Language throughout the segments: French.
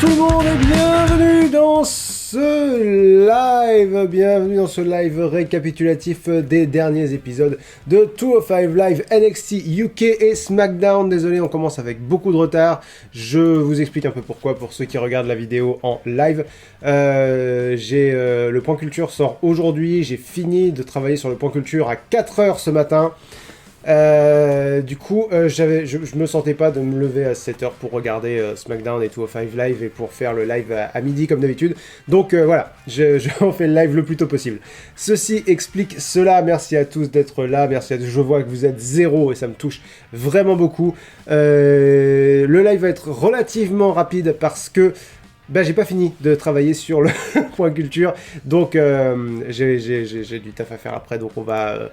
tout le monde et bienvenue dans ce live récapitulatif des derniers épisodes de 205 Live NXT UK et SmackDown. Désolé, on commence avec beaucoup de retard. Je vous explique un peu pourquoi pour ceux qui regardent la vidéo en live. Le point culture sort aujourd'hui. J'ai fini de travailler sur le point culture à 4h ce matin. Du coup, je me sentais pas de me lever à 7h pour regarder SmackDown et 205 Live et pour faire le live à midi comme d'habitude. Donc voilà, je en fais le live le plus tôt possible. Ceci explique cela. Merci à tous d'être là. Merci à tous. Je vois que vous êtes 0 et ça me touche vraiment beaucoup. Le live va être relativement rapide parce que j'ai pas fini de travailler sur le point culture. Donc j'ai du taf à faire après. Donc on va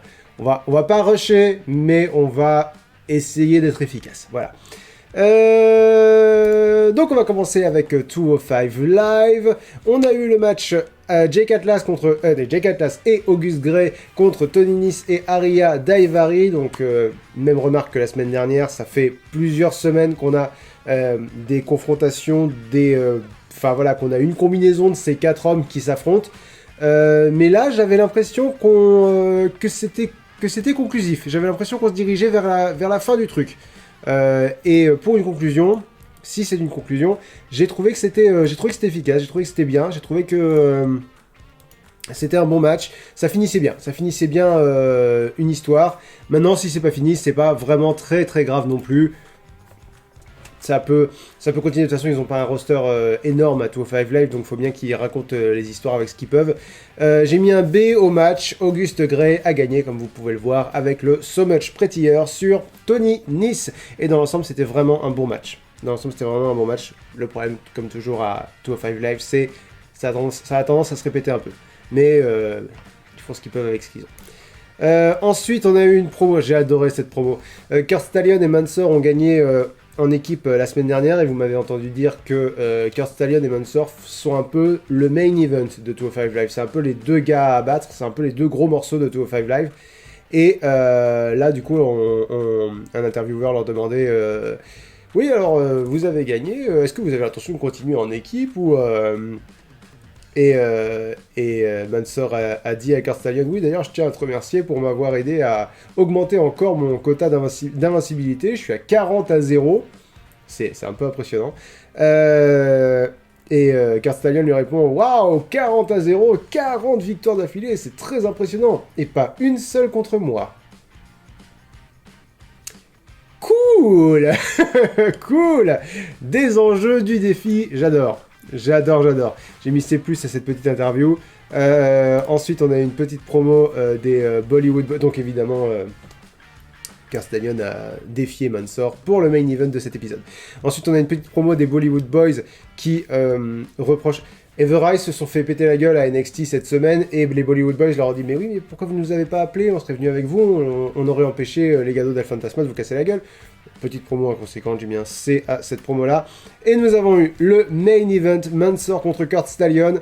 pas rusher, mais on va essayer d'être efficace. Voilà. Donc on va commencer avec 205 Live. On a eu le match Jake Atlas et Auguste Grey contre Tony Nese et Arya Daivari. Donc même remarque que la semaine dernière, ça fait plusieurs semaines qu'on a des confrontations, qu'on a une combinaison de ces 4 hommes qui s'affrontent. Mais là, j'avais l'impression que c'était conclusif. J'avais l'impression qu'on se dirigeait vers la fin du truc. Et pour une conclusion, si c'est une conclusion, j'ai trouvé que c'était efficace, j'ai trouvé que c'était bien, j'ai trouvé que c'était un bon match. Ça finissait bien une histoire. Maintenant, si c'est pas fini, c'est pas vraiment très très grave non plus. Ça peut continuer. De toute façon, ils n'ont pas un roster énorme à 205 Live, donc il faut bien qu'ils racontent les histoires avec ce qu'ils peuvent. J'ai mis un B au match. Auguste Grey a gagné, comme vous pouvez le voir, avec le So Much Prettier sur Tony Nese. Et dans l'ensemble, c'était vraiment un bon match. Le problème, comme toujours à 205 Live, c'est ça a tendance à se répéter un peu. Mais ils font ce qu'ils peuvent avec ce qu'ils ont. Ensuite, on a eu une promo. J'ai adoré cette promo. Kurt Stallion et Mansoor ont gagné en équipe la semaine dernière, et vous m'avez entendu dire que Kurt Stallion et Mansoor sont un peu le main event de 205 Live. C'est un peu les deux gars à battre, c'est un peu les deux gros morceaux de 205 Live. Et là, du coup, un intervieweur leur demandait oui, alors, vous avez gagné, est-ce que vous avez l'intention de continuer en équipe ou... Et Mansoor a dit à Kurt Stallion, oui d'ailleurs je tiens à te remercier pour m'avoir aidé à augmenter encore mon quota d'invincibilité, je suis à 40-0, c'est un peu impressionnant. Kurt Stallion lui répond, waouh, 40-0, 40 victoires d'affilée, c'est très impressionnant, et pas une seule contre moi. Cool. Cool. Des enjeux du défi, j'adore. J'ai mis C+ à cette petite interview. Ensuite, on a une petite promo des Bollywood Boys. Donc évidemment, Kurt Stallion a défié Mansoor pour le main event de cet épisode. Ensuite, on a une petite promo des Bollywood Boys qui reprochent... Everrise se sont fait péter la gueule à NXT cette semaine, et les Bollywood Boys leur ont dit mais oui, mais pourquoi vous ne nous avez pas appelés, on serait venu avec vous, on aurait empêché les gados d'El Fantasma de vous casser la gueule. Petite promo inconséquente, j'ai mis un C à cette promo là. Et nous avons eu le main event, Mansoor contre Kurt Stallion.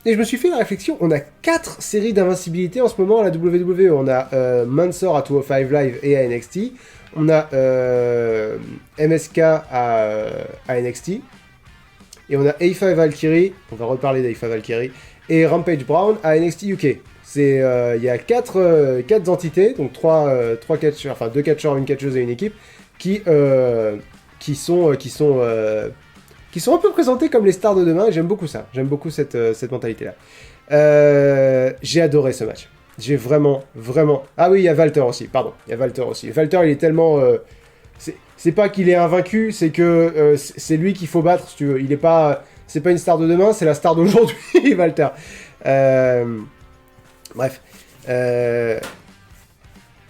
Et je me suis fait la réflexion, on a 4 séries d'invincibilité en ce moment à la WWE. On a Mansoor à 205 Live et à NXT. On a MSK à NXT. Et on a Aoife Valkyrie, on va reparler d'Aoife Valkyrie, et Rampage Brown à NXT UK. Il y a 4 entités, donc 2 catcheurs, une catcheuse et une équipe, qui sont un peu présentés comme les stars de demain, et j'aime beaucoup ça. J'aime beaucoup cette mentalité-là. J'ai adoré ce match. J'ai vraiment... Ah oui, il y a Walter aussi, pardon. Walter, il est tellement... C'est pas qu'il est invaincu, c'est que c'est lui qu'il faut battre, si tu veux. Il est pas... C'est pas une star de demain, c'est la star d'aujourd'hui, Walter. Bref.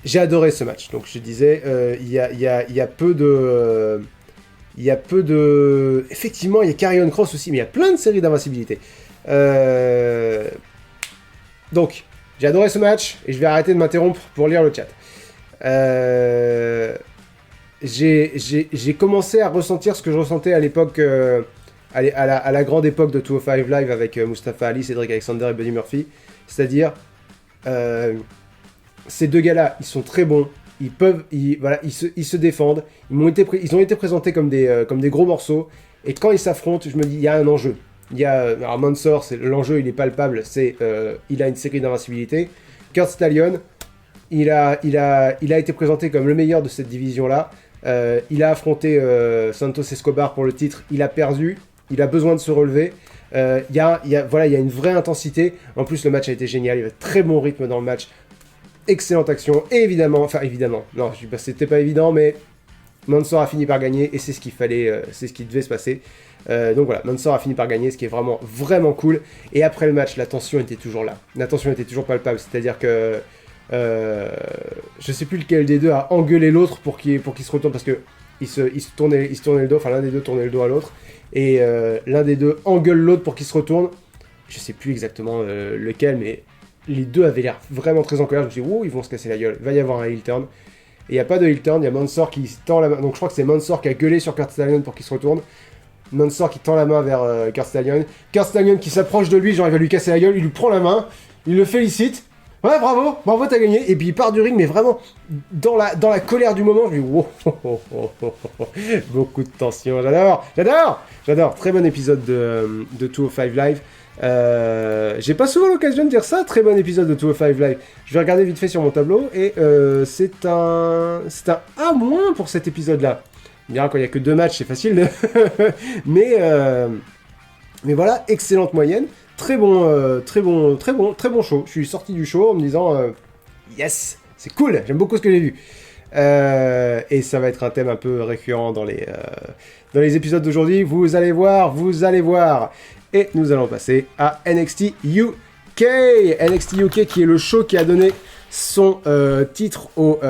J'ai adoré ce match. Donc je disais, il y a peu de... Effectivement, il y a Karrion Kross aussi, mais il y a plein de séries d'invincibilité. Donc, j'ai adoré ce match, et je vais arrêter de m'interrompre pour lire le chat. J'ai commencé à ressentir ce que je ressentais à l'époque, à la grande époque de 205 Live avec Mustafa Ali, Cedric Alexander et Buddy Murphy. C'est-à-dire, ces deux gars-là, ils sont très bons, ils se défendent, ils ont été présentés comme des gros morceaux, Et quand ils s'affrontent, je me dis, il y a un enjeu. Alors Mansoor, l'enjeu, il est palpable, il a une série d'invincibilité. Kurt Stallion, il a été présenté comme le meilleur de cette division-là. Il a affronté Santos Escobar pour le titre, il a perdu, il a besoin de se relever. Il y a une vraie intensité. En plus, le match a été génial, il y avait très bon rythme dans le match. Excellente action, et évidemment, non, c'était pas évident, mais Mansoor a fini par gagner, et c'est ce qu'il fallait, c'est ce qui devait se passer. Donc voilà, Mansoor a fini par gagner, ce qui est vraiment, vraiment cool. Et après le match, la tension était toujours là. La tension était toujours palpable, c'est-à-dire que je sais plus lequel des deux a engueulé l'autre pour qu'il se retourne, parce que il se tournait le dos, enfin l'un des deux tournait le dos à l'autre, et l'un des deux engueule l'autre pour qu'il se retourne. Je sais plus exactement lequel, mais les deux avaient l'air vraiment très en colère. Je me suis dit, ils vont se casser la gueule, il va y avoir un heel turn. Et il n'y a pas de heel turn, il y a Mansoor qui tend la main, donc je crois que c'est Mansoor qui a gueulé sur Kurt Stallion pour qu'il se retourne. Mansoor qui tend la main vers Kurt Stallion qui s'approche de lui, genre il va lui casser la gueule, il lui prend la main, il le félicite. Ouais, bravo, t'as gagné. Et puis il part du ring, mais vraiment dans la colère du moment. Je lui dis, wow, beaucoup de tension. J'adore. Très bon épisode de 205 Live. J'ai pas souvent l'occasion de dire ça. Très bon épisode de 205 Live. Je vais regarder vite fait sur mon tableau et c'est un A- pour cet épisode-là. Bien, quand il y a que 2 matchs, c'est facile. mais voilà, excellente moyenne. Très bon show. Je suis sorti du show en me disant yes, c'est cool, j'aime beaucoup ce que j'ai vu. Et ça va être un thème un peu récurrent dans les épisodes d'aujourd'hui. Vous allez voir. Et nous allons passer à NXT UK. NXT UK qui est le show qui a donné son titre au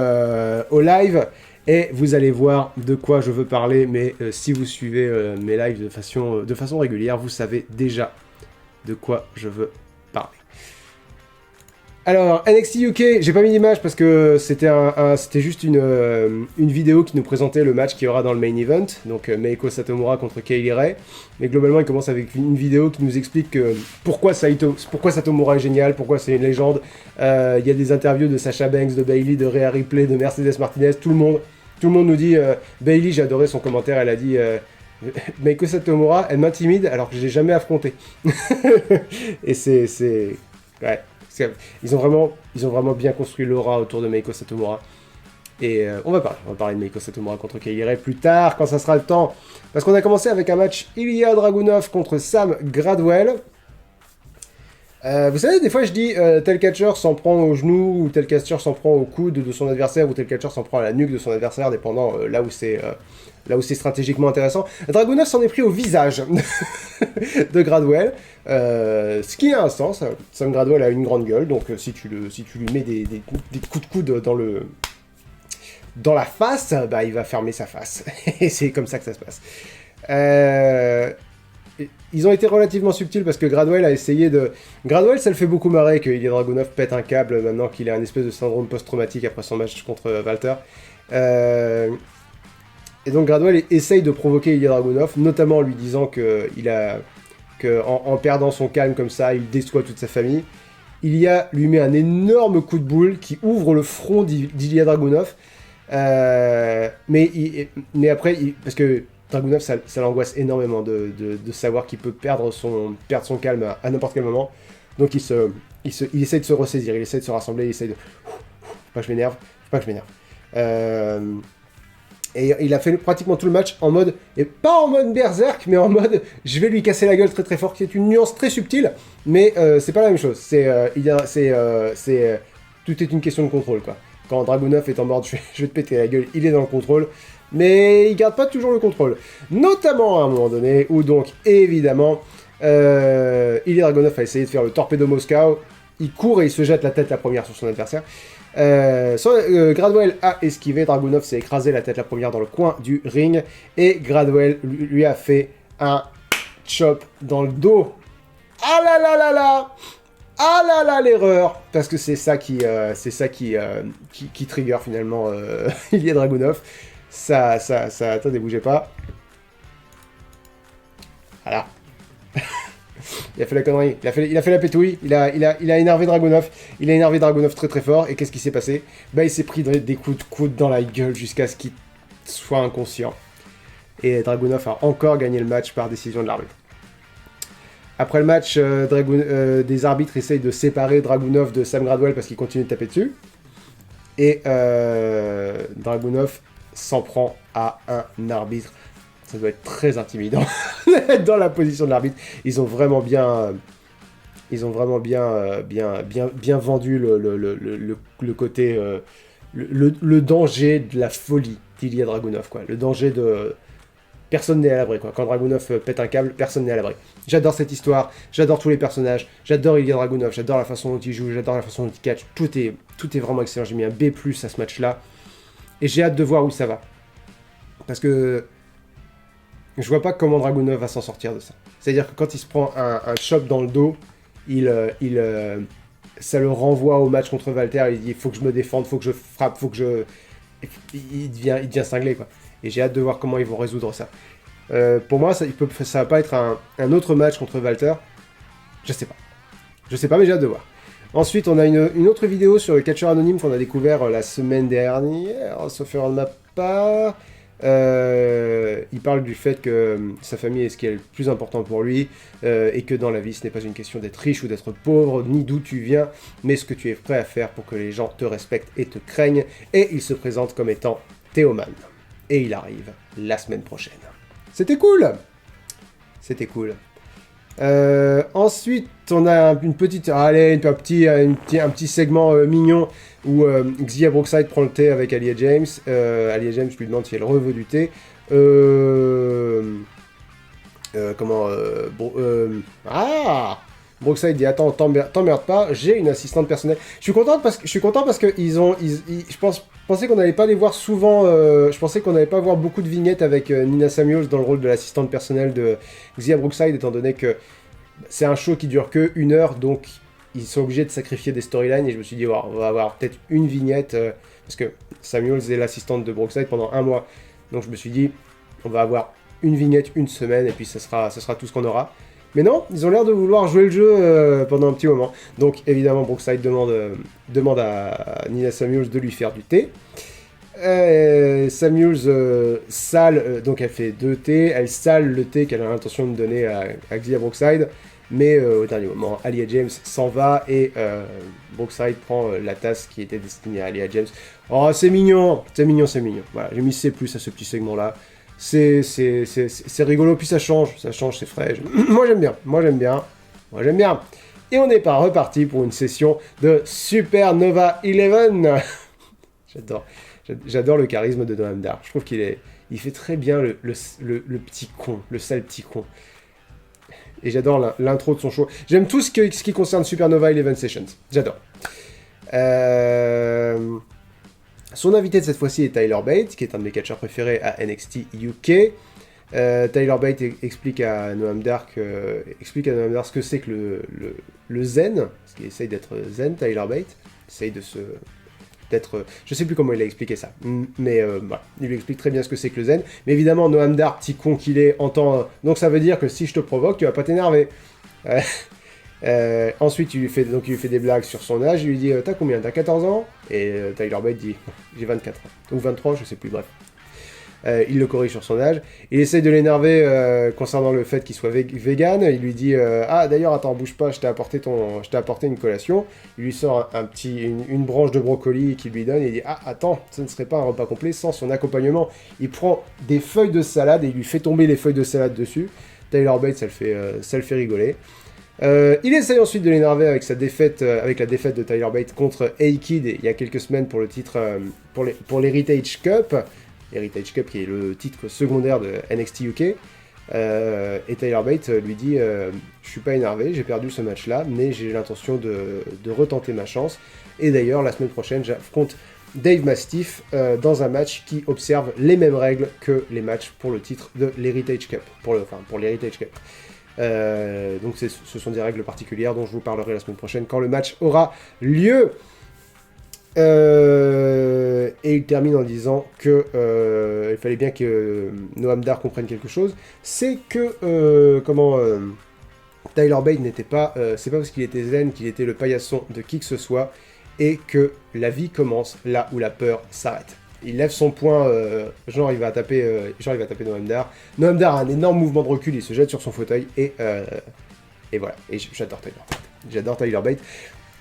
live. Et vous allez voir de quoi je veux parler. Mais si vous suivez mes lives de façon régulière, vous savez déjà de quoi je veux parler. Alors, NXT UK, j'ai pas mis d'image parce que c'était juste une vidéo qui nous présentait le match qu'il y aura dans le main event, donc Meiko Satomura contre Kay Ray. Mais globalement, il commence avec une vidéo qui nous explique pourquoi Satomura est génial, pourquoi c'est une légende. Il y a des interviews de Sasha Banks, de Bayley, de Rhea Ripley, de Mercedes Martinez, tout le monde nous dit Bayley, j'ai adoré son commentaire, elle a dit Meiko Satomura, elle m'intimide alors que je l'ai jamais affronté. Et ouais. Ils ont vraiment bien construit l'aura autour de Meiko Satomura. Et on va parler de Meiko Satomura contre Kay Ray plus tard, quand ça sera le temps. Parce qu'on a commencé avec un match Ilya Dragunov contre Sam Gradwell. Vous savez, des fois je dis tel catcheur s'en prend au genou, ou tel catcheur s'en prend au coude de son adversaire, ou tel catcheur s'en prend à la nuque de son adversaire, dépendant là où c'est stratégiquement intéressant. Dragunov s'en est pris au visage de Gradwell, ce qui a un sens. Sam Gradwell a une grande gueule, donc si tu lui mets des coups de coude dans la face, bah, il va fermer sa face. Et c'est comme ça que ça se passe. Ils ont été relativement subtils parce que Gradwell a essayé de... Gradwell, ça le fait beaucoup marrer que Ilya Dragunov pète un câble maintenant qu'il a un espèce de syndrome post-traumatique après son match contre Walter. Et donc Gradwell essaye de provoquer Ilya Dragunov, notamment en lui disant en perdant son calme comme ça, il déçoit toute sa famille. Ilya lui met un énorme coup de boule qui ouvre le front d'Ilya Dragunov. Mais après, parce que Dragunov, ça l'angoisse énormément de savoir qu'il peut perdre son calme à n'importe quel moment. Donc il essaie de se ressaisir, il essaie de se rassembler, il essaie de... Faut pas que je m'énerve. Et il a fait pratiquement tout le match en mode, et pas en mode berserk, mais en mode je vais lui casser la gueule très très fort, qui est une nuance très subtile, mais c'est pas la même chose. Tout est une question de contrôle, quoi. Quand Dragunov est en mode je vais te péter la gueule, il est dans le contrôle, mais il garde pas toujours le contrôle. Notamment à un moment donné, où donc évidemment, Ilya Dragunov a essayé de faire le torpedo Moscow, il court et il se jette la tête la première sur son adversaire. Gradwell a esquivé, Dragunov s'est écrasé la tête la première dans le coin du ring, et Gradwell lui a fait un chop dans le dos. Ah là là là là! Ah là là l'erreur! Parce que c'est ça qui trigger finalement Ilya Dragunov. Ça, attendez, bougez pas. Voilà. Il a fait la connerie, il a fait la pétouille, il a énervé Dragunov, très très fort, et qu'est-ce qui s'est passé? Bah il s'est pris des coups de coude dans la gueule jusqu'à ce qu'il soit inconscient. Et Dragunov a encore gagné le match par décision de l'arbitre. Après le match, des arbitres essayent de séparer Dragunov de Sam Gradwell parce qu'il continue de taper dessus. Et Dragunov s'en prend à un arbitre. Ça doit être très intimidant dans la position de l'arbitre. Ils ont vraiment bien vendu le côté, le danger de la folie d'Ilya Dragunov, quoi. Le danger de... Personne n'est à l'abri, quoi. Quand Dragunov pète un câble, personne n'est à l'abri. J'adore cette histoire, j'adore tous les personnages, j'adore Ilya Dragunov, j'adore la façon dont il joue, j'adore la façon dont il catch. Tout est vraiment excellent. J'ai mis un B+ à ce match-là. Et j'ai hâte de voir où ça va. Parce que je vois pas comment Dragunov va s'en sortir de ça. C'est-à-dire que quand il se prend un chop dans le dos, ça le renvoie au match contre Walter. Il dit il faut que je me défende, faut que je frappe, faut que je... Il devient cinglé, quoi. Et j'ai hâte de voir comment ils vont résoudre ça. Pour moi, ça va pas être un autre match contre Walter. Je sais pas, mais j'ai hâte de voir. Ensuite, on a une autre vidéo sur le catcheur anonyme qu'on a découvert la semaine dernière, sauf erreur de ma part. Il parle du fait que sa famille est ce qui est le plus important pour lui, et que dans la vie, ce n'est pas une question d'être riche ou d'être pauvre, ni d'où tu viens, mais ce que tu es prêt à faire pour que les gens te respectent et te craignent. Et il se présente comme étant Théoman. Et il arrive la semaine prochaine. C'était cool. Ensuite, on a un petit segment mignon où Xia Brookside prend le thé avec Alia James. Alia James lui demande si elle reveut du thé. Brookside dit attends, t'emmerde pas, j'ai une assistante personnelle. Je suis content parce que je pensais qu'on n'allait pas les voir souvent. Je pensais qu'on n'allait pas voir beaucoup de vignettes avec Nina Samuels dans le rôle de l'assistante personnelle de Xia Brookside, étant donné que c'est un show qui dure que 1 heure, donc ils sont obligés de sacrifier des storylines. Et je me suis dit on va avoir peut-être une vignette parce que Samuels est l'assistante de Brookside pendant 1 mois, donc je me suis dit on va avoir une vignette une semaine et puis ça sera tout ce qu'on aura. Mais non, ils ont l'air de vouloir jouer le jeu pendant un petit moment. Donc évidemment, Brookside demande à Nina Samuels de lui faire du thé. Samuels sale, donc elle fait 2 thés, elle sale le thé qu'elle a l'intention de donner à Xia Brookside. Mais au dernier moment, Alia James s'en va et Brookside prend la tasse qui était destinée à Alia James. Oh, c'est mignon. Voilà, j'ai mis C+ à ce petit segment-là. C'est rigolo, puis ça change, c'est frais. Moi j'aime bien. Et on n'est pas reparti pour une session de Supernova 11. J'adore le charisme de Noam Dar. Je trouve il fait très bien le petit con, le sale petit con. Et j'adore l'intro de son show. J'aime tout ce qui concerne Supernova 11 Sessions. J'adore. Son invité de cette fois-ci est Tyler Bate, qui est un de mes catcheurs préférés à NXT UK. Tyler Bate explique à Noam Dar ce que c'est que le zen, parce qu'il essaye d'être zen, Tyler Bate. Essaye d'être... Je sais plus comment il a expliqué ça, mais voilà, il lui explique très bien ce que c'est que le zen. Mais évidemment, Noam Dar, petit con qu'il est, entend... Donc ça veut dire que si je te provoque, tu vas pas t'énerver. Ensuite, il lui fait des blagues sur son âge. Il lui dit t'as combien? T'as 14 ans? Et Tyler Bate dit j'ai 24 ans. Ou 23, je sais plus, bref. Il le corrige sur son age. Il essaye de l'énerver concernant le fait qu'il soit vegan. Il lui dit ah d'ailleurs attends, bouge pas, je t'ai apporté une collation. Il lui sort une branche de brocoli qu'il lui donne et il dit ah attends, ce ne serait pas un repas complet sans son accompagnement. Il prend des feuilles de salade et il lui fait tomber les feuilles de salade dessus. Tyler Bate, ça le fait rigoler. Il essaye ensuite de l'énerver avec avec la défaite de Tyler Bate contre A-Kid il y a quelques semaines pour le titre pour l'Heritage Cup. Heritage Cup qui est le titre secondaire de NXT UK. Et Tyler Bate lui dit je suis pas énervé, j'ai perdu ce match-là, mais j'ai l'intention de retenter ma chance. Et d'ailleurs, la semaine prochaine, j'affronte Dave Mastiff dans un match qui observe les mêmes règles que les matchs pour le titre de l'Heritage Cup. Pour l'Heritage Cup. Donc ce sont des règles particulières dont je vous parlerai la semaine prochaine quand le match aura lieu. Et il termine en disant que il fallait bien que Noam Dar comprenne quelque chose, c'est que Tyler Bate n'était pas, c'est pas parce qu'il était zen qu'il était le paillasson de qui que ce soit, et que la vie commence là où la peur s'arrête. il lève son poing, genre il va taper Noam Dar. Noam Dar a un énorme mouvement de recul, il se jette sur son fauteuil, et voilà. Et j'adore Tyler Bate. J'adore Tyler Bate.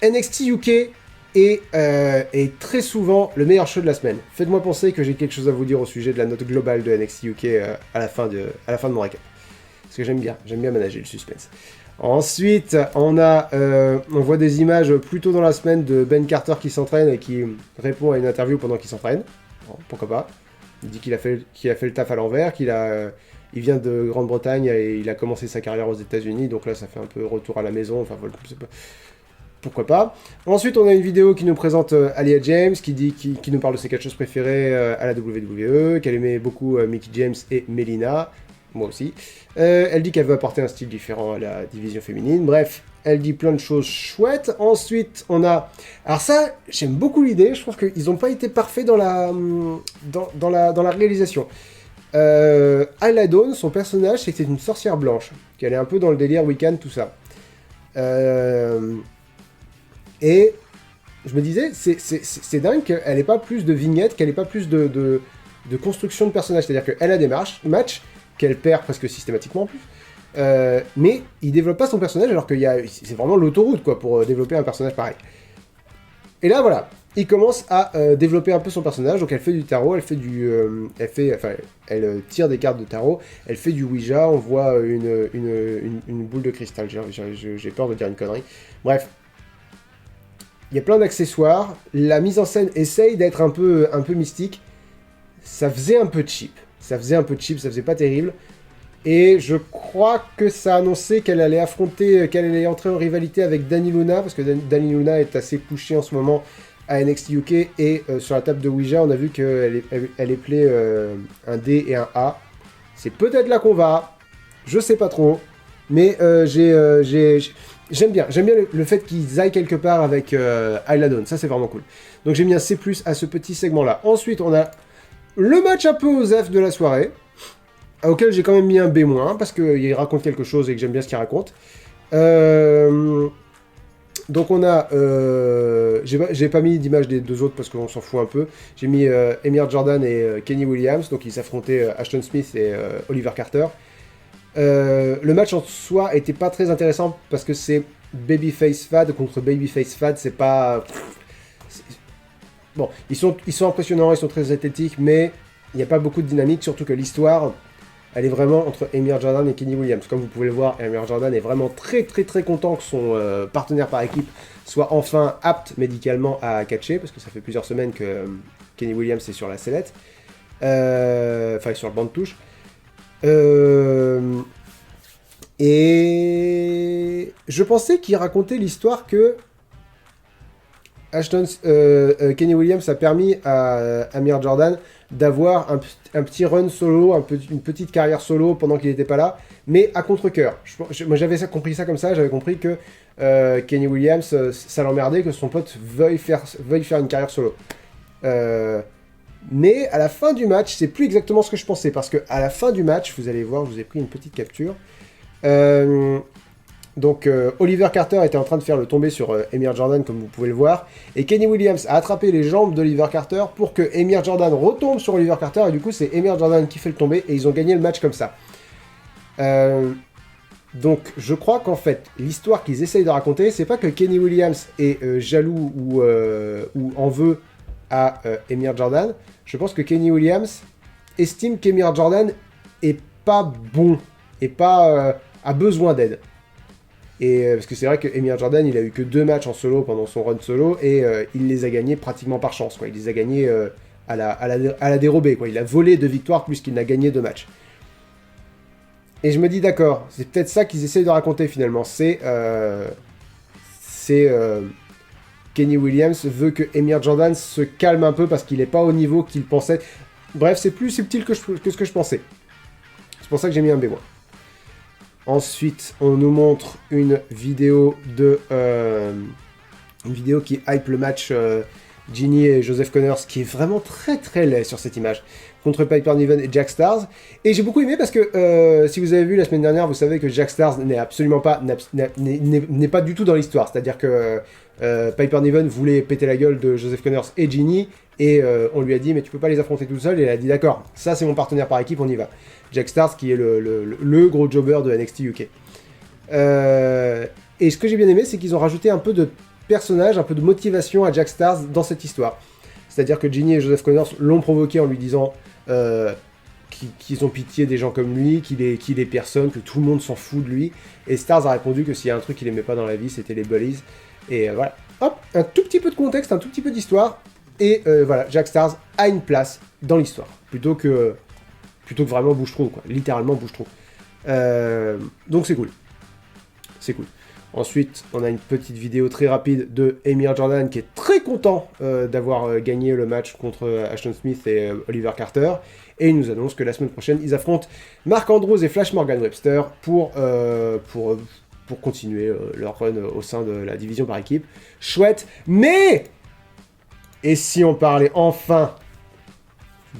NXT UK est très souvent le meilleur show de la semaine. Faites-moi penser que j'ai quelque chose à vous dire au sujet de la note globale de NXT UK à la fin de mon récap. Parce que j'aime bien manager le suspense. Ensuite, on voit des images plus tôt dans la semaine de Ben Carter qui s'entraîne et qui répond à une interview pendant qu'il s'entraîne. Bon, pourquoi pas. Il dit qu'il a fait le taf à l'envers, il vient de Grande-Bretagne et il a commencé sa carrière aux États-Unis, donc là ça fait un peu retour à la maison, enfin voilà, pourquoi pas. Ensuite, on a une vidéo qui nous présente Alia James, qui nous parle de ses catcheuses préférées à la WWE, qu'elle aimait beaucoup Mickie James et Melina, moi aussi. Elle dit qu'elle veut apporter un style différent à la division féminine. Bref, elle dit plein de choses chouettes. Ensuite, on a... Alors ça, j'aime beaucoup l'idée. Je trouve qu'ils n'ont pas été parfaits dans la réalisation. Ayla Dawn, son personnage, c'est que c'est une sorcière blanche. Qu'elle est un peu dans le délire Wiccan, tout ça. Et je me disais, c'est dingue qu'elle n'ait pas plus de vignettes, qu'elle n'ait pas plus de construction de personnage. C'est-à-dire qu'elle a des matchs qu'elle perd presque systématiquement en plus. Mais il développe pas son personnage alors que c'est vraiment l'autoroute quoi pour développer un personnage pareil. Et là voilà, il commence à développer un peu son personnage. Donc elle fait du tarot, elle tire des cartes de tarot, elle fait du Ouija, on voit une boule de cristal. J'ai peur de dire une connerie. Bref. Il y a plein d'accessoires. La mise en scène essaye d'être un peu mystique. Ça faisait un peu cheap. Ça faisait pas terrible. Et je crois que ça annonçait qu'elle allait entrer en rivalité avec Dani Luna, parce que Dani Luna est assez couchée en ce moment à NXT UK, et sur la table de Ouija, on a vu qu'elle épelait un D et un A. C'est peut-être là qu'on va, je sais pas trop, mais j'aime bien le fait qu'ils aillent quelque part avec Ayla Dawn, ça c'est vraiment cool. Donc j'ai mis un C+, à ce petit segment-là. Ensuite, on a le match un peu osef de la soirée, auquel j'ai quand même mis un B-, parce qu'il raconte quelque chose et que j'aime bien ce qu'il raconte. Donc on a... j'ai pas mis d'image des deux autres parce qu'on s'en fout un peu. J'ai mis Emir Jordan et Kenny Williams, donc ils s'affrontaient Ashton Smith et Oliver Carter. Le match en soi était pas très intéressant parce que c'est Babyface Fad contre Babyface Fad, c'est pas... Bon, ils sont impressionnants, ils sont très athlétiques, mais il n'y a pas beaucoup de dynamique, surtout que l'histoire, elle est vraiment entre Emir Jordan et Kenny Williams. Comme vous pouvez le voir, Emir Jordan est vraiment très très très content que son partenaire par équipe soit enfin apte médicalement à catcher, parce que ça fait plusieurs semaines que Kenny Williams est sur la sellette, enfin sur le banc de touche. Et je pensais qu'il racontait l'histoire que Kenny Williams a permis à Amir Jordan d'avoir un petit run solo, une petite carrière solo pendant qu'il n'était pas là, mais à contre-cœur. Moi j'avais compris ça comme ça, j'avais compris que Kenny Williams, ça l'emmerdait que son pote veuille faire une carrière solo. Mais à la fin du match, c'est plus exactement ce que je pensais, parce que à la fin du match, vous allez voir, je vous ai pris une petite capture. Donc Oliver Carter était en train de faire le tombé sur Emir Jordan, comme vous pouvez le voir, et Kenny Williams a attrapé les jambes d'Oliver Carter pour que Emir Jordan retombe sur Oliver Carter, et du coup c'est Emir Jordan qui fait le tombé, et ils ont gagné le match comme ça. Donc je crois qu'en fait, l'histoire qu'ils essayent de raconter, c'est pas que Kenny Williams est jaloux ou en veut à Emir Jordan. Je pense que Kenny Williams estime qu'Emir Jordan est pas bon, et pas a besoin d'aide. Et parce que c'est vrai que Emir Jordan, il a eu que 2 matchs en solo pendant son run solo, et il les a gagnés pratiquement par chance, quoi. Il les a gagnés à la dérobée, quoi. Il a volé 2 victoires puisqu'il n'a gagné 2 matchs. Et je me dis, d'accord, c'est peut-être ça qu'ils essayent de raconter finalement. C'est Kenny Williams veut que Emir Jordan se calme un peu parce qu'il n'est pas au niveau qu'il pensait. Bref, c'est plus subtil que ce que je pensais. C'est pour ça que j'ai mis un B-. Ensuite, on nous montre une vidéo qui hype le match Ginny et Joseph Connors, qui est vraiment très très laid sur cette image. contre Piper Niven et Jack Stars. Et j'ai beaucoup aimé parce que si vous avez vu la semaine dernière, vous savez que Jack Stars n'est absolument pas, n'est pas du tout dans l'histoire. C'est-à-dire que Piper Niven voulait péter la gueule de Joseph Connors et Ginny, et on lui a dit mais tu peux pas les affronter tout seul, et elle a dit d'accord, ça c'est mon partenaire par équipe, on y va. Jack Stars qui est le gros jobber de NXT UK. Et ce que j'ai bien aimé, c'est qu'ils ont rajouté un peu de personnage, un peu de motivation à Jack Stars dans cette histoire. C'est-à-dire que Ginny et Joseph Connors l'ont provoqué en lui disant qu'ils ont pitié des gens comme lui, qu'il est personne, que tout le monde s'en fout de lui. Et Stars a répondu que s'il y a un truc qu'il aimait pas dans la vie, c'était les bullies. Et voilà. Hop, un tout petit peu de contexte, un tout petit peu d'histoire. Et voilà, Jack Stars a une place dans l'histoire. Plutôt que vraiment bouche-trou, quoi. Littéralement bouche-trou. Donc c'est cool. C'est cool. Ensuite, on a une petite vidéo très rapide de Emir Jordan qui est très content d'avoir gagné le match contre Ashton Smith et Oliver Carter. Et il nous annonce que la semaine prochaine, ils affrontent Mark Andrews et Flash Morgan Webster pour continuer leur run au sein de la division par équipe. Chouette, mais... Et si on parlait enfin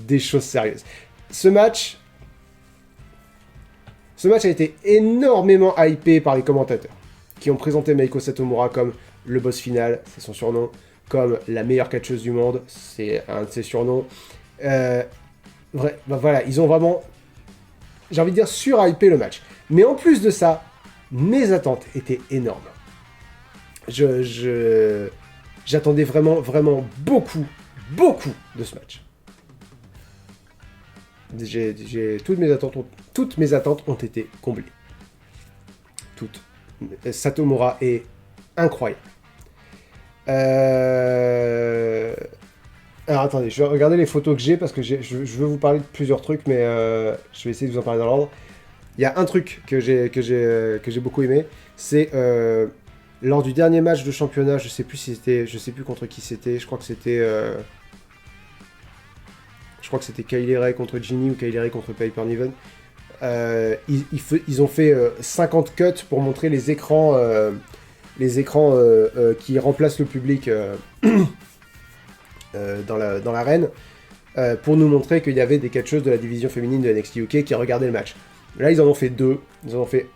des choses sérieuses. Ce match a été énormément hypé par les commentateurs, qui ont présenté Meiko Satomura comme le boss final, c'est son surnom, comme la meilleure catcheuse du monde, c'est un de ses surnoms. Voilà, ils ont vraiment, j'ai envie de dire, sur-hypé le match. Mais en plus de ça, mes attentes étaient énormes. J'attendais vraiment beaucoup de ce match. Toutes mes attentes ont été comblées. Toutes. Satomura est incroyable. Alors attendez, je vais regarder les photos que j'ai parce que je veux vous parler de plusieurs trucs, mais je vais essayer de vous en parler dans l'ordre. Il y a un truc que j'ai beaucoup aimé, c'est lors du dernier match de championnat, je sais plus contre qui c'était, je crois que c'était Kylie Ray contre Ginny ou Kylie Ray contre Piper Niven. Ils ont fait 50 cuts pour montrer les écrans qui remplacent le public dans l'arène, pour nous montrer qu'il y avait des catcheuses de la division féminine de NXT UK qui regardaient le match. Là, ils en ont fait deux. Ils ont fait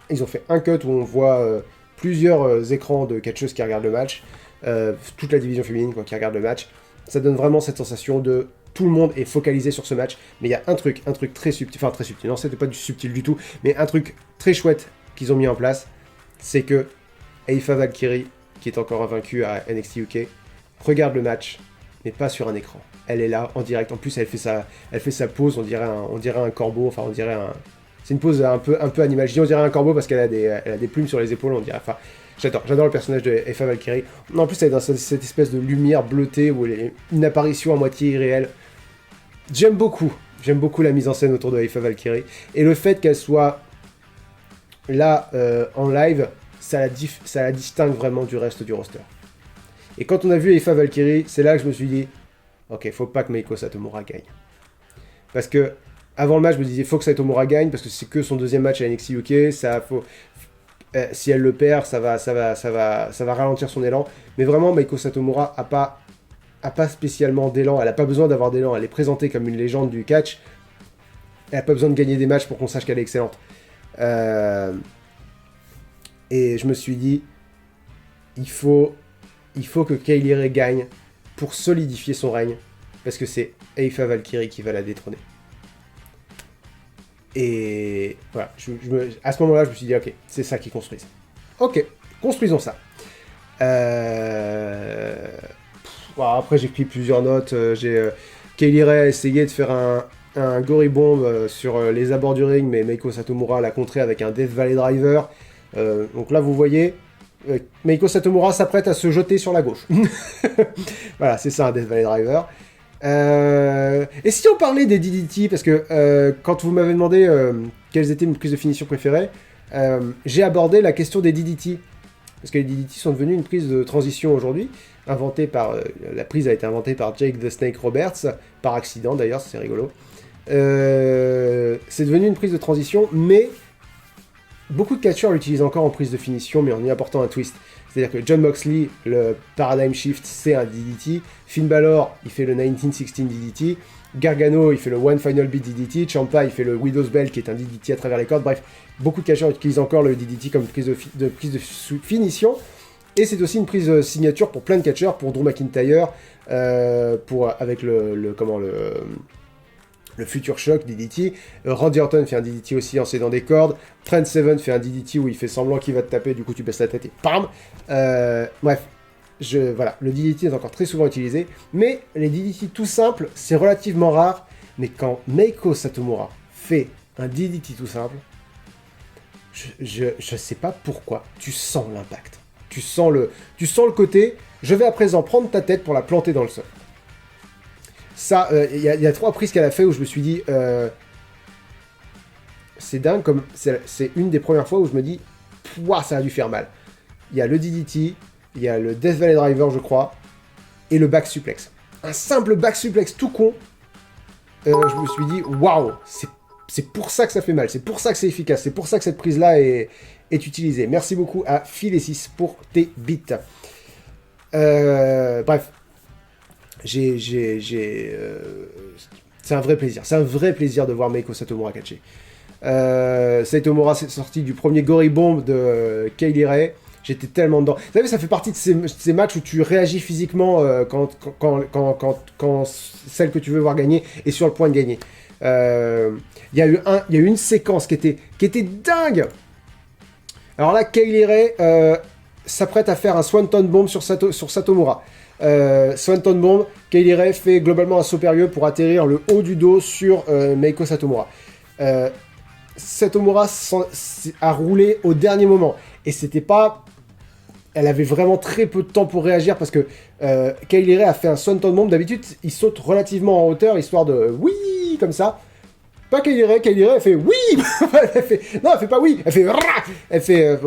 un cut où on voit plusieurs écrans de catcheuses qui regardent le match, toute la division féminine qui regarde le match. Ça donne vraiment cette sensation de tout le monde est focalisé sur ce match, mais il y a un truc très subtil, non, c'était pas du subtil du tout, mais un truc très chouette qu'ils ont mis en place, c'est que Aoife Valkyrie, qui est encore invaincue à NXT UK, regarde le match, mais pas sur un écran. Elle est là, en direct. En plus, elle fait sa pose, on dirait un corbeau, enfin, on dirait un... C'est une pose un peu animale. Je dis on dirait un corbeau parce qu'elle a des plumes sur les épaules, on dirait... Enfin, j'adore le personnage de Aoife Valkyrie. En plus, elle est dans cette espèce de lumière bleutée où elle est une apparition à moitié irréelle. J'aime beaucoup la mise en scène autour de Aoife Valkyrie. Et le fait qu'elle soit là en live, ça la distingue vraiment du reste du roster. Et quand on a vu Aoife Valkyrie, c'est là que je me suis dit, ok, faut pas que Meiko Satomura gagne. Parce que avant le match, je me disais, faut que Satomura gagne, parce que c'est que son deuxième match à NXT UK, si elle le perd, ça va ralentir son élan. Mais vraiment, Meiko Satomura a pas spécialement d'élan, elle a pas besoin d'avoir d'élan, elle est présentée comme une légende du catch, elle a pas besoin de gagner des matchs pour qu'on sache qu'elle est excellente. Et je me suis dit, il faut que Kylie Ray gagne pour solidifier son règne, parce que c'est Aoife Valkyrie qui va la détrôner. Et voilà, à ce moment-là, je me suis dit, ok, c'est ça qu'ils construisent. Ok, construisons ça. Bon, après, j'ai pris plusieurs notes. Kylie Ray a essayé de faire un Gory Bomb sur les abords du ring, mais Meiko Satomura l'a contré avec un Death Valley Driver. Donc là, vous voyez, Meiko Satomura s'apprête à se jeter sur la gauche. Voilà, c'est ça un Death Valley Driver. Et si on parlait des DDT, parce que quand vous m'avez demandé quelles étaient mes prises de finition préférées, j'ai abordé la question des DDT. Parce que les DDT sont devenus une prise de transition aujourd'hui, la prise a été inventée par Jake the Snake Roberts, par accident d'ailleurs, c'est rigolo. C'est devenu une prise de transition, mais beaucoup de catcheurs l'utilisent encore en prise de finition, mais en y apportant un twist. C'est-à-dire que Jon Moxley, le Paradigm Shift, c'est un DDT. Finn Balor, il fait le 1916 DDT. Gargano, il fait le One Final Beat DDT. Ciampa, il fait le Widow's Bell, qui est un DDT à travers les cordes. Bref, beaucoup de catcheurs utilisent encore le DDT comme prise de finition. Et c'est aussi une prise signature pour plein de catcheurs, pour Drew McIntyre, avec le Future Shock DDT. Randy Orton fait un DDT aussi en s'aidant des cordes. Trent Seven fait un DDT où il fait semblant qu'il va te taper, du coup tu baisses la tête et pam. Bref, voilà, le DDT est encore très souvent utilisé, mais les DDT tout simples, c'est relativement rare. Mais quand Meiko Satomura fait un DDT tout simple, je sais pas pourquoi, tu sens l'impact. Tu sens le côté, je vais à présent prendre ta tête pour la planter dans le sol. Ça, il y a 3 prises qu'elle a fait où je me suis dit, c'est dingue, comme c'est une des premières fois où je me dis, pouah, ça a dû faire mal. Il y a le DDT, il y a le Death Valley Driver, je crois, et le back suplex. Un simple back suplex tout con, je me suis dit, waouh, c'est pour ça que ça fait mal, c'est pour ça que c'est efficace, c'est pour ça que cette prise-là est utilisée. Merci beaucoup à Phil6 pour tes bits. Bref. C'est un vrai plaisir. C'est un vrai plaisir de voir Meiko Satomura catcher. Satomura s'est sorti du premier Gory Bomb de Kaylee Ray. J'étais tellement dedans. Vous savez, ça fait partie de ces matchs où tu réagis physiquement quand celle que tu veux voir gagner est sur le point de gagner. Il y a eu une séquence qui était dingue. Alors là, Kaylee Ray s'apprête à faire un Swanton Bomb sur Satomura. Swanton Bomb, Kaylee Ray fait globalement un saut périlleux pour atterrir le haut du dos sur Meiko Satomura. Satomura a roulé au dernier moment. Et c'était pas... Elle avait vraiment très peu de temps pour réagir parce que Kaylee Ray a fait un Swanton Bomb. D'habitude, il saute relativement en hauteur, histoire de... Oui, comme ça. Pas Kaylee Ray, elle fait oui. Non, elle fait pas oui, elle fait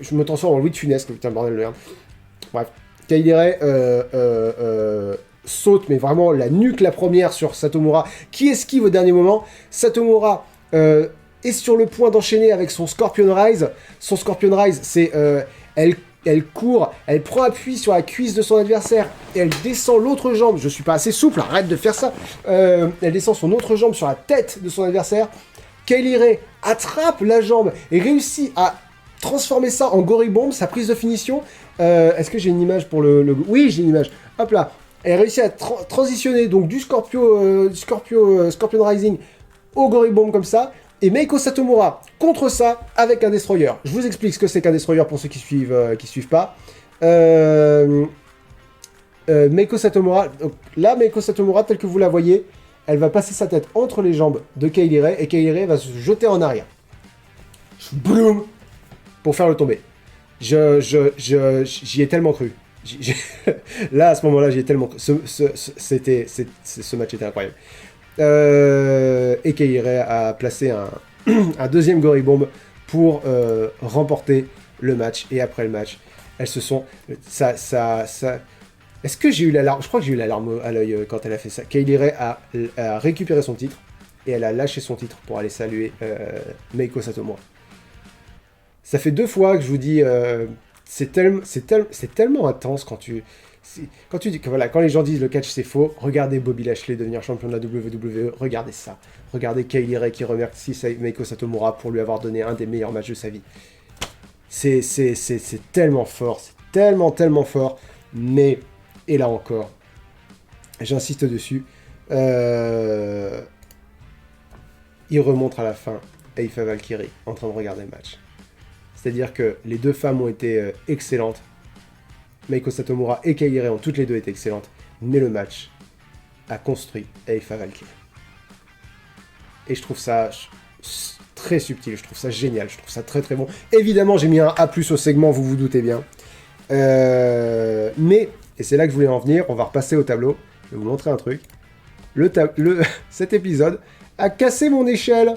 je me transforme en Louis de Funès, putain, bordel de merde. Bref, Kaylee Ray saute, mais vraiment la nuque la première sur Satomura, qui esquive au dernier moment. Satomura est sur le point d'enchaîner avec son Scorpion Rise. Son Scorpion Rise, c'est... Elle court, elle prend appui sur la cuisse de son adversaire et elle descend l'autre jambe. Je suis pas assez souple, arrête de faire ça. Elle descend son autre jambe sur la tête de son adversaire. Kaylee Ray attrape la jambe et réussit à transformer ça en Gory Bomb, sa prise de finition. Est-ce que j'ai une image pour le... Oui, j'ai une image. Hop là. Elle réussit à transitionner donc du Scorpion Rising au Gory Bomb comme ça. Et Meiko Satomura contre ça avec un Destroyer. Je vous explique ce que c'est qu'un Destroyer pour ceux qui suivent pas. Meiko Satomura, donc là Meiko Satomura telle que vous la voyez, elle va passer sa tête entre les jambes de Kaylee Ray et Kaylee Ray va se jeter en arrière. Boum, pour faire le tomber. J'y ai tellement cru. Là à ce moment-là j'y ai tellement cru. Ce match était incroyable. Et Kaylee Ray a placé un deuxième Gory Bomb pour remporter le match. Et après le match, elles se sont... Est-ce que j'ai eu la larme? Je crois que j'ai eu la larme à l'œil quand elle a fait ça. Kaylee Ray a récupéré son titre et elle a lâché son titre pour aller saluer Meiko Satomura. Ça fait 2 fois que je vous dis... c'est tellement intense quand tu dis que voilà, quand les gens disent le catch c'est faux, regardez Bobby Lashley devenir champion de la WWE, regardez ça. Regardez Kaylee Ray qui remercie Meiko Satomura pour lui avoir donné un des meilleurs matchs de sa vie. C'est tellement fort, c'est tellement fort, mais, et là encore, j'insiste dessus, il remonte à la fin Aoife Valkyrie en train de regarder le match. C'est-à-dire que les 2 femmes ont été excellentes. Meiko Satomura et Kaylee Ray ont toutes les 2 été excellentes. Mais le match a construit Aoife Valkyrie. Et je trouve ça très subtil, je trouve ça génial, je trouve ça très bon. Évidemment, j'ai mis un A+, au segment, vous vous doutez bien. Mais, et c'est là que je voulais en venir, on va repasser au tableau. Je vais vous montrer un truc. Cet épisode a cassé mon échelle.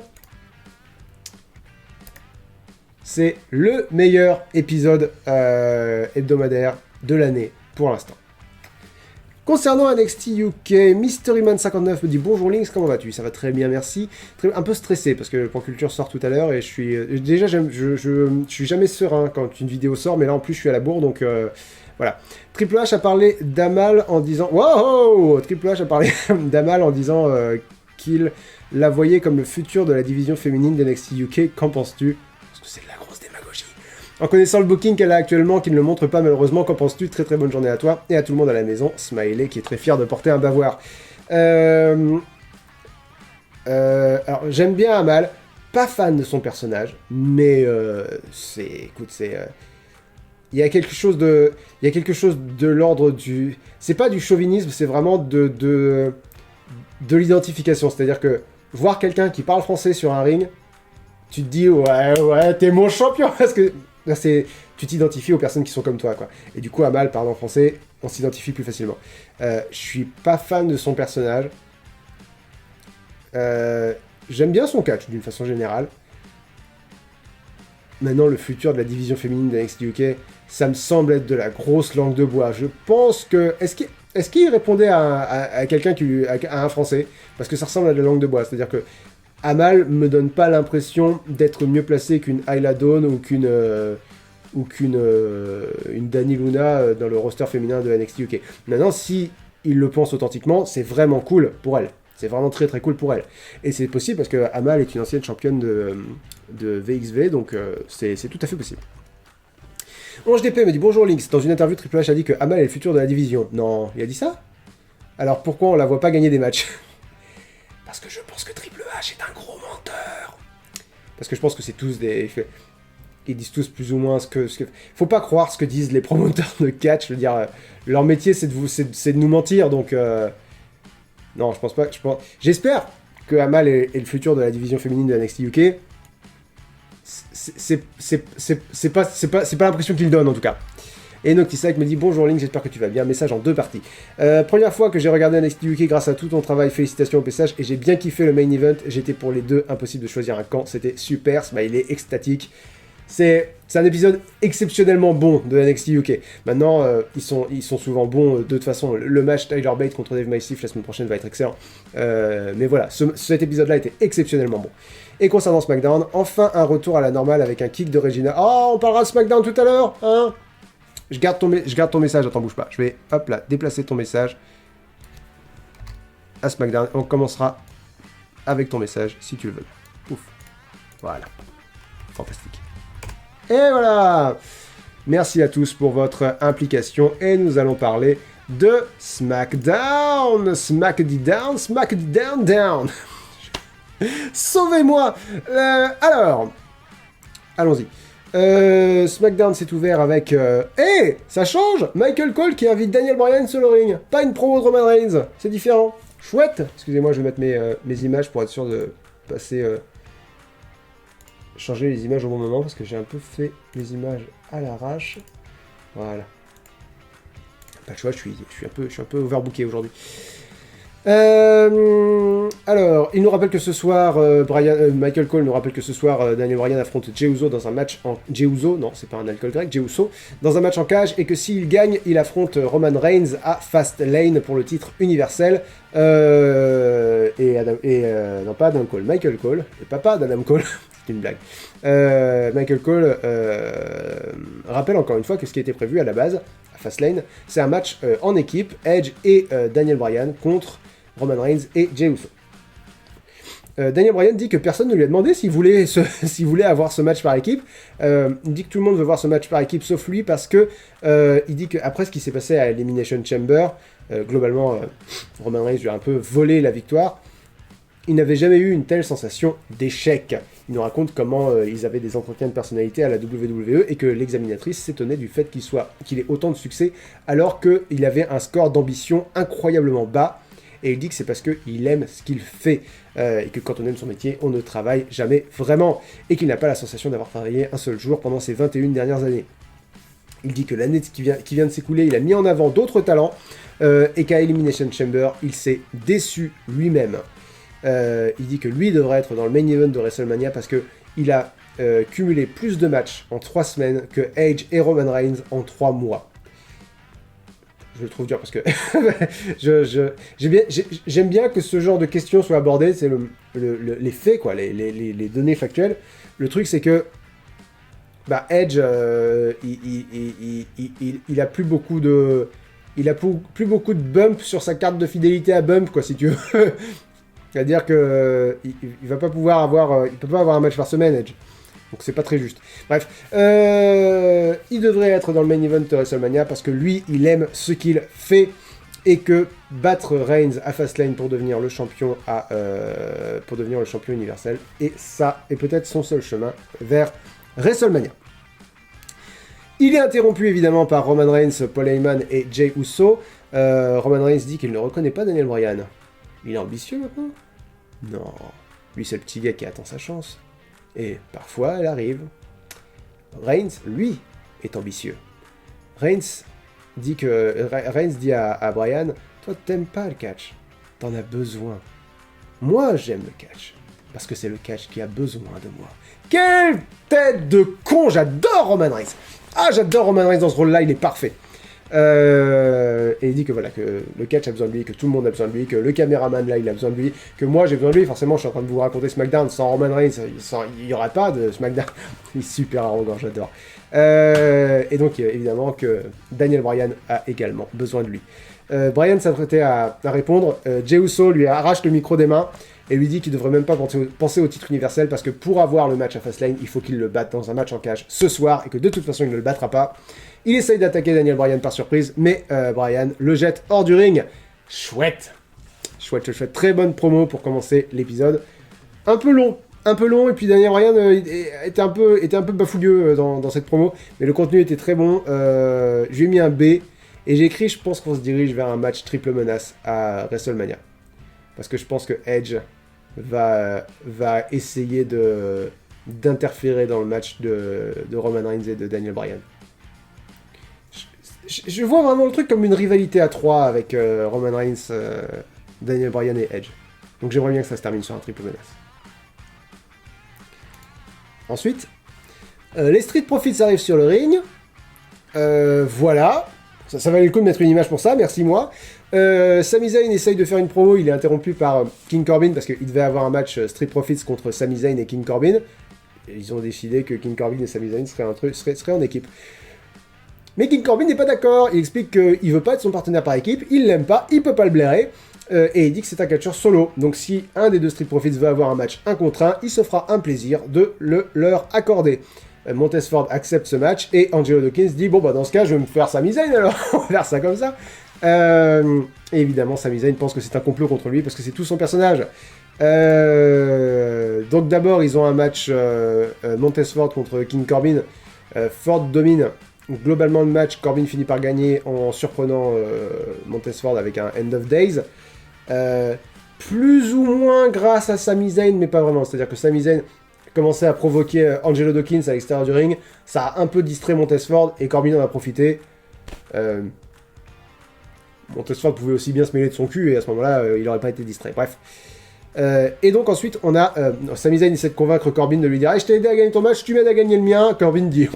C'est le meilleur épisode hebdomadaire de l'année pour l'instant. Concernant NXT UK, MysteryMan59 me dit bonjour Links, comment vas-tu? Ça va très bien, merci. Un peu stressé parce que le Point Culture sort tout à l'heure et je suis déjà je suis jamais serein quand une vidéo sort, mais là en plus je suis à la bourre donc voilà. Triple H a parlé d'Amal en disant wow, Triple H a parlé d'Amal en disant qu'il la voyait comme le futur de la division féminine d'NXT UK. Qu'en penses-tu? Parce que c'est de la grosse démagogie. En connaissant le booking qu'elle a actuellement, qui ne le montre pas malheureusement, qu'en penses-tu? Très très bonne journée à toi et à tout le monde à la maison. Smiley qui est très fier de porter un bavoir. Alors j'aime bien Amal, pas fan de son personnage, mais il y a quelque chose de l'ordre du... C'est pas du chauvinisme, c'est vraiment de l'identification. C'est-à-dire que voir quelqu'un qui parle français sur un ring, tu te dis ouais, t'es mon champion parce que tu t'identifies aux personnes qui sont comme toi, quoi. Et du coup, Amal parle en français, on s'identifie plus facilement. Je suis pas fan de son personnage. J'aime bien son catch d'une façon générale. Maintenant, le futur de la division féminine de NXT UK, ça me semble être de la grosse langue de bois. Je pense que... Est-ce qu'il répondait à quelqu'un à un Français? Parce que ça ressemble à de la langue de bois. C'est-à-dire que Amal me donne pas l'impression d'être mieux placé qu'une Ayla Dawn ou qu'une Dani Luna dans le roster féminin de NXT UK. Maintenant, si il le pense authentiquement, c'est vraiment cool pour elle. C'est vraiment très très cool pour elle. Et c'est possible parce que Amal est une ancienne championne de VXV, donc c'est tout à fait possible. OngeDP me dit bonjour Lynx, dans une interview Triple H a dit que Amal est le futur de la division. Non, il a dit ça? Alors pourquoi on la voit pas gagner des matchs? Parce que je pense que Triple H est un gros menteur. Parce que je pense que c'est tous des... Ils disent tous plus ou moins ce que... Faut pas croire ce que disent les promoteurs de catch. Je veux dire, leur métier c'est de nous mentir, donc... Non, je pense pas... J'espère que Amal est le futur de la division féminine de NXT UK. C'est pas l'impression qu'il donne en tout cas. Et Noctisac me dit bonjour Link, j'espère que tu vas bien. Message en 2 parties. Première fois que j'ai regardé NXT UK grâce à tout ton travail, félicitations au message. Et j'ai bien kiffé le main event. J'étais pour les deux, impossible de choisir un camp. C'était super, Smiley extatique. C'est un épisode exceptionnellement bon de NXT UK. Maintenant, ils sont souvent bons de toute façon. Le match Tyler Bate contre Dave Mastiff la semaine prochaine va être excellent. Mais voilà, cet épisode-là était exceptionnellement bon. Et concernant SmackDown, enfin un retour à la normale avec un kick de Regina. Oh, on parlera de SmackDown tout à l'heure, hein? Je garde ton message, attends, bouge pas. Je vais, hop là, déplacer ton message à SmackDown. On commencera avec ton message, si tu le veux. Ouf. Voilà. Fantastique. Et voilà! Merci à tous pour votre implication. Et nous allons parler de SmackDown. SmackDown. Sauvez-moi! Alors, allons-y. SmackDown s'est ouvert avec... ça change! Michael Cole qui invite Daniel Bryan sur le ring. Pas une promo de Roman Reigns. C'est différent. Chouette! Excusez-moi, je vais mettre mes images pour être sûr de passer... changer les images au bon moment parce que j'ai un peu fait les images à l'arrache. Voilà. Pas le choix, je suis un peu overbooké aujourd'hui. Alors, il nous rappelle que ce soir, Michael Cole nous rappelle que ce soir, Daniel Bryan affronte Jey Uso dans un match en... Jey Uso, non, c'est pas un alcool grec, Jey Uso, dans un match en cage, et que s'il gagne, il affronte Roman Reigns à Fastlane pour le titre universel. Non, pas Adam Cole, Michael Cole, le papa d'Adam Cole, c'est une blague. Michael Cole rappelle encore une fois que ce qui était prévu à la base, à Fastlane, c'est un match en équipe, Edge et Daniel Bryan contre Roman Reigns et Jey Uso. Daniel Bryan dit que personne ne lui a demandé s'il voulait avoir ce match par équipe. Il dit que tout le monde veut voir ce match par équipe sauf lui parce que il dit qu'après ce qui s'est passé à Elimination Chamber, globalement Roman Reigns lui a un peu volé la victoire. Il n'avait jamais eu une telle sensation d'échec. Il nous raconte comment ils avaient des entretiens de personnalité à la WWE et que l'examinatrice s'étonnait du fait qu'il ait autant de succès alors qu'il avait un score d'ambition incroyablement bas. Et il dit que c'est parce qu'il aime ce qu'il fait, et que quand on aime son métier, on ne travaille jamais vraiment, et qu'il n'a pas la sensation d'avoir travaillé un seul jour pendant ces 21 dernières années. Il dit que l'année qui vient de s'écouler, il a mis en avant d'autres talents, et qu'à Elimination Chamber, il s'est déçu lui-même. Il dit que lui devrait être dans le main event de WrestleMania parce qu'il a cumulé plus de matchs en 3 semaines que Edge et Roman Reigns en 3 mois. je le trouve dur parce que j'aime bien que ce genre de questions soit abordé, c'est les faits, quoi, les données factuelles. Le truc, c'est que Edge, il a plus beaucoup de... Il a plus beaucoup de bump sur sa carte de fidélité à bump, quoi, si tu veux. C'est-à-dire que il va pas pouvoir avoir... il peut pas avoir un match par semaine, Edge. Donc c'est pas très juste. Bref, il devrait être dans le main event de WrestleMania parce que lui, il aime ce qu'il fait et que battre Reigns à Fastlane pour devenir le champion universel, et ça est peut-être son seul chemin vers WrestleMania. Il est interrompu évidemment par Roman Reigns, Paul Heyman et Jey Uso. Roman Reigns dit qu'il ne reconnaît pas Daniel Bryan. Il est ambitieux maintenant? Non, lui c'est le petit gars qui attend sa chance. Et parfois elle arrive. Reigns, lui, est ambitieux. Reigns dit à Bryan, toi t'aimes pas le catch, t'en as besoin. Moi j'aime le catch, parce que c'est le catch qui a besoin de moi. Quelle tête de con, j'adore Roman Reigns. Ah, j'adore Roman Reigns dans ce rôle-là, il est parfait. Et il dit que voilà, que le catch a besoin de lui, que tout le monde a besoin de lui, que le caméraman là, il a besoin de lui, que moi j'ai besoin de lui. Forcément, je suis en train de vous raconter SmackDown, sans Roman Reigns, il n'y aura pas de SmackDown. Il est super arrogant, j'adore. Et donc, évidemment, que Daniel Bryan a également besoin de lui. Bryan s'apprêtait à répondre. Jey Uso lui arrache le micro des mains et lui dit qu'il devrait même pas penser au titre universel parce que pour avoir le match à Fastlane, il faut qu'il le batte dans un match en cage ce soir et que de toute façon, il ne le battra pas. Il essaye d'attaquer Daniel Bryan par surprise, mais Bryan le jette hors du ring. Chouette. Très bonne promo pour commencer l'épisode. Un peu long, et puis Daniel Bryan était un peu bafouilleux dans cette promo, mais le contenu était très bon. Je lui ai mis un B, et j'ai écrit, je pense qu'on se dirige vers un match triple menace à WrestleMania. Parce que je pense que Edge va essayer d'interférer dans le match de Roman Reigns et de Daniel Bryan. Je vois vraiment le truc comme une rivalité à 3 avec Roman Reigns, Daniel Bryan et Edge. Donc j'aimerais bien que ça se termine sur un triple menace. Ensuite, les Street Profits arrivent sur le ring. Voilà. Ça valait le coup de mettre une image pour ça, merci moi. Sami Zayn essaye de faire une promo, il est interrompu par King Corbin parce qu'il devait avoir un match Street Profits contre Sami Zayn et King Corbin. Et ils ont décidé que King Corbin et Sami Zayn seraient en équipe. Mais King Corbin n'est pas d'accord, il explique qu'il veut pas être son partenaire par équipe, il l'aime pas, il peut pas le blairer, et il dit que c'est un catcheur solo. Donc si un des deux Street Profits veut avoir un match 1 contre 1, il se fera un plaisir de le leur accorder. Montez-Ford accepte ce match, et Angelo Dawkins dit, bon bah dans ce cas je vais me faire Sami Zayn alors, on va faire ça comme ça. Et évidemment Sami Zayn pense que c'est un complot contre lui, parce que c'est tout son personnage. Donc d'abord ils ont un match Montez-Ford contre King Corbin, Ford domine globalement le match, Corbin finit par gagner en surprenant Montez-Ford avec un End of Days. Plus ou moins grâce à Sami Zayn, mais pas vraiment. C'est-à-dire que Sami Zayn commençait à provoquer Angelo Dawkins à l'extérieur du ring. Ça a un peu distrait Montez-Ford et Corbin en a profité. Montez-Ford pouvait aussi bien se mêler de son cul et à ce moment-là, il n'aurait pas été distrait. Bref. Et donc ensuite, on a Sami Zayn essaie de convaincre Corbin de lui dire hey, je t'ai aidé à gagner ton match, tu m'aides à gagner le mien. Corbin dit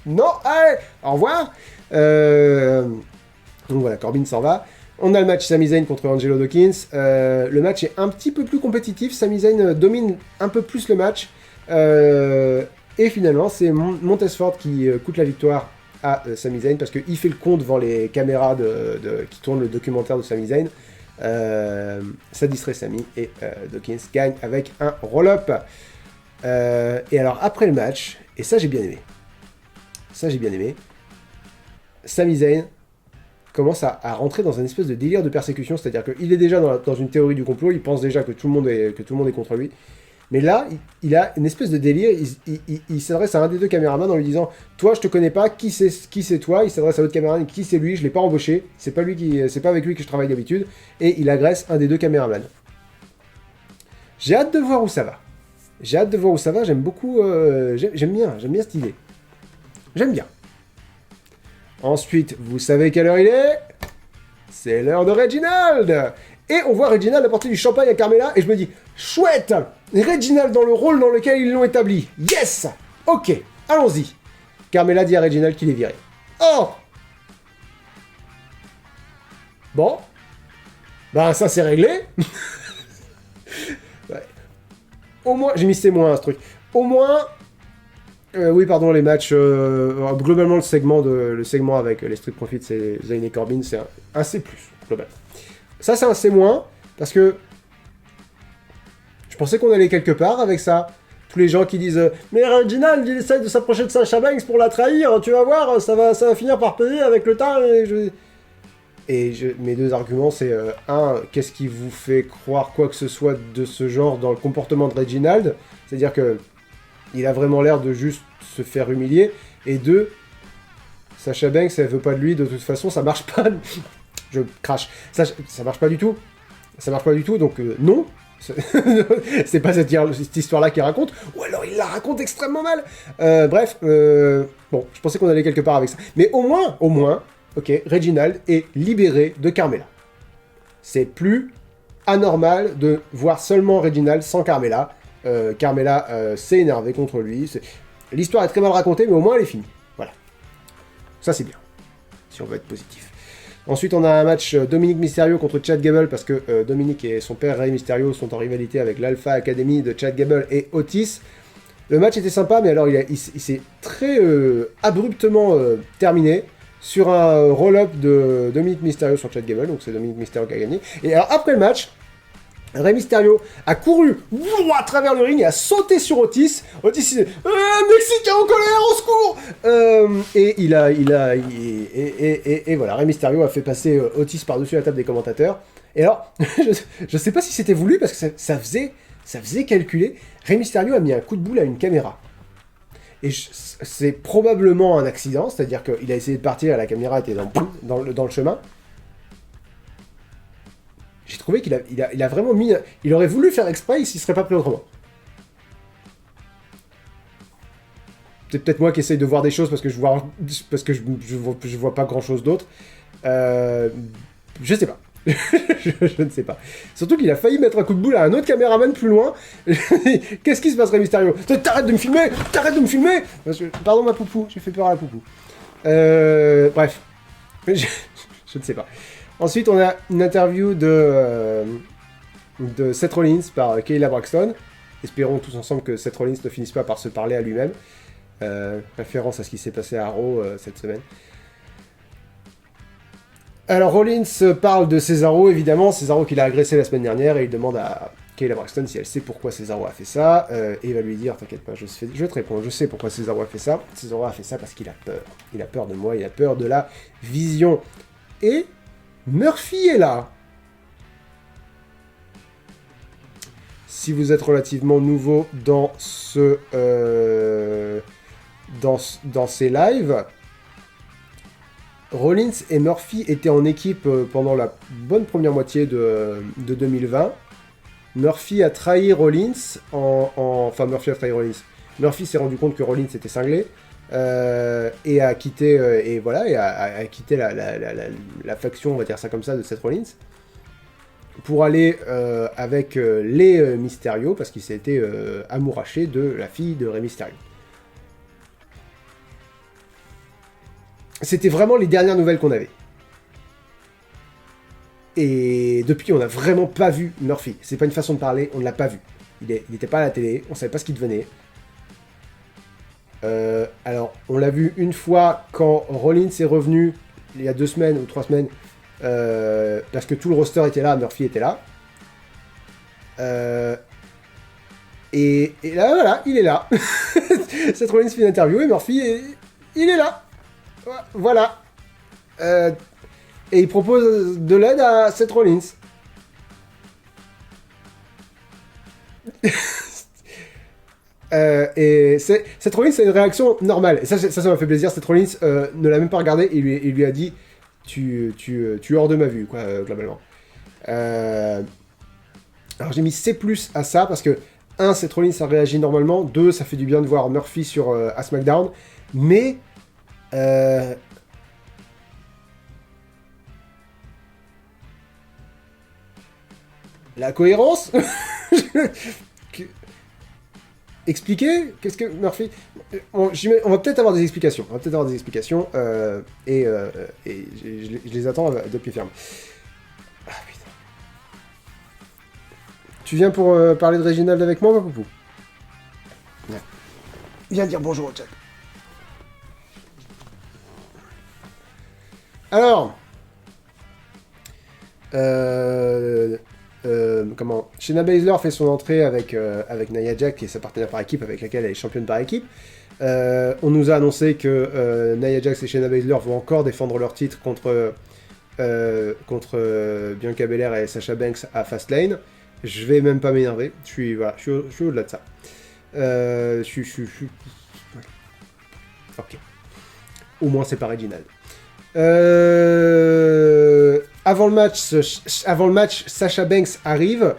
non, allez, au revoir. Donc voilà, Corbin s'en va. On a le match Sami Zayn contre Angelo Dawkins. Le match est un petit peu plus compétitif. Sami Zayn domine un peu plus le match. Et finalement, c'est Montez-Ford qui coûte la victoire à Sami Zayn parce qu'il fait le con devant les caméras qui tournent le documentaire de Sami Zayn. Ça distrait Sami et Dawkins gagne avec un roll-up. Et alors après le match, et ça j'ai bien aimé. Sami Zayn commence à rentrer dans un espèce de délire de persécution, c'est-à-dire qu'il est déjà dans une théorie du complot, il pense déjà que tout le monde est contre lui. Mais là, il a une espèce de délire, il s'adresse à un des deux caméramans en lui disant « Toi, je te connais pas, qui c'est toi ?» Il s'adresse à l'autre caméraman, « Qui c'est lui? Je l'ai pas embauché, c'est pas avec lui que je travaille d'habitude. » Et il agresse un des deux caméramans. J'ai hâte de voir où ça va. J'aime beaucoup, j'aime bien cette idée. J'aime bien. Ensuite, vous savez quelle heure il est? C'est l'heure de Reginald. Et on voit Reginald apporter du champagne à Carmella, et je me dis, chouette! Reginald dans le rôle dans lequel ils l'ont établi. Yes! Ok, allons-y. Carmella dit à Reginald qu'il est viré. Oh! Bon, ben ça c'est réglé. Ouais. Au moins, j'ai mis c'est moins ce truc. Au moins, oui pardon, les matchs, globalement le segment avec les Street Profits et Zayn et Corbin, c'est un C+, global. Ça c'est un C-, parce que je pensais qu'on allait quelque part avec ça. Tous les gens qui disent mais Reginald, il essaye de s'approcher de Sasha Banks pour la trahir, tu vas voir, ça va finir par payer avec le temps. Mes deux arguments, c'est un, qu'est-ce qui vous fait croire quoi que ce soit de ce genre dans le comportement de Reginald? C'est-à-dire que il a vraiment l'air de juste se faire humilier. Et deux, Sasha Banks, elle veut pas de lui, de toute façon, ça marche pas. Je crache. Ça marche pas du tout. Ça marche pas du tout, donc non. C'est pas cette histoire-là qu'il raconte, ou alors il la raconte extrêmement mal. Bref, bon, je pensais qu'on allait quelque part avec ça. Mais au moins, ok, Reginald est libéré de Carmella. C'est plus anormal de voir seulement Reginald sans Carmella. Carmella s'est énervé contre lui. L'histoire est très mal racontée, mais au moins elle est finie. Voilà. Ça c'est bien, si on veut être positif. Ensuite, on a un match Dominic Mysterio contre Chad Gable, parce que Dominic et son père Rey Mysterio sont en rivalité avec l'Alpha Academy de Chad Gable et Otis. Le match était sympa, mais alors il s'est très abruptement terminé sur un roll-up de Dominic Mysterio sur Chad Gable, donc c'est Dominic Mysterio qui a gagné. Et alors après le match, Rey Mysterio a couru à travers le ring et a sauté sur Otis. Otis, il est Mexicain en colère, au secours. Et voilà, Rey Mysterio a fait passer Otis par-dessus la table des commentateurs. Et alors, je sais pas si c'était voulu, parce que ça faisait calculer. Rey Mysterio a mis un coup de boule à une caméra. Et c'est probablement un accident, c'est-à-dire qu'il a essayé de partir et la caméra était dans le chemin. J'ai trouvé qu'il a vraiment mis... Il aurait voulu faire exprès, il s'y serait pas pris autrement. C'est peut-être moi qui essaye de voir des choses parce que je vois pas grand-chose d'autre. Je sais pas. je ne sais pas. Surtout qu'il a failli mettre un coup de boule à un autre caméraman plus loin. Qu'est-ce qui se passerait, Mysterio? T'arrêtes de me filmer! T'arrêtes de me filmer! Pardon, ma poupou, j'ai fait peur à la poupou. Bref. Je ne sais pas. Ensuite, on a une interview de Seth Rollins par Kayla Braxton. Espérons tous ensemble que Seth Rollins ne finisse pas par se parler à lui-même. Référence à ce qui s'est passé à Raw cette semaine. Alors, Rollins parle de Cesaro, évidemment. Cesaro qui l'a agressé la semaine dernière, et il demande à Kayla Braxton si elle sait pourquoi Cesaro a fait ça. Et il va lui dire, t'inquiète pas, je te réponds, je sais pourquoi Cesaro a fait ça. Cesaro a fait ça parce qu'il a peur. Il a peur de moi, il a peur de la vision. Et Murphy est là. Si vous êtes relativement nouveau dans dans ces lives, Rollins et Murphy étaient en équipe pendant la bonne première moitié de 2020. Murphy a trahi Rollins enfin, Murphy a trahi Rollins. Murphy s'est rendu compte que Rollins était cinglé. Et a quitté a quitté la faction, on va dire ça comme ça, de Seth Rollins pour aller avec les Mysterio, parce qu'il s'était amouraché de la fille de Rey Mysterio. C'était vraiment les dernières nouvelles qu'on avait. Et depuis, on n'a vraiment pas vu Murphy. C'est pas une façon de parler, on ne l'a pas vu. Il n'était pas à la télé, on savait pas ce qu'il devenait. Alors, on l'a vu une fois quand Rollins est revenu, il y a 2 semaines ou 3 semaines, parce que tout le roster était là, Murphy était là. Et là, voilà, il est là. Seth Rollins fait une interview et Murphy, il est là. Voilà. Et il propose de l'aide à Seth Rollins. Et Seth Rollins a une réaction normale. Et ça m'a fait plaisir. Seth Rollins ne l'a même pas regardé et il lui a dit tu es hors de ma vue, quoi, globalement. Alors j'ai mis C+ à ça parce que 1, Seth Rollins a réagi normalement. 2, ça fait du bien de voir Murphy à SmackDown. Mais la cohérence. Expliquer? Qu'est-ce que Murphy... on va peut-être avoir des explications. Et je les attends de pied ferme. Tu viens pour parler de Reginald avec moi, ma poupou? Ouais. Viens dire bonjour au chat. Alors... comment Shayna Baszler fait son entrée avec Nia Jax, qui est sa partenaire par équipe, avec laquelle elle est championne par équipe. On nous a annoncé que Nia Jax et Shayna Baszler vont encore défendre leur titre contre Bianca Belair et Sasha Banks à Fastlane. Je vais même pas m'énerver, je suis au-delà de ça. Ok. Au moins c'est pas Reginald. Avant le match, Sasha Banks arrive.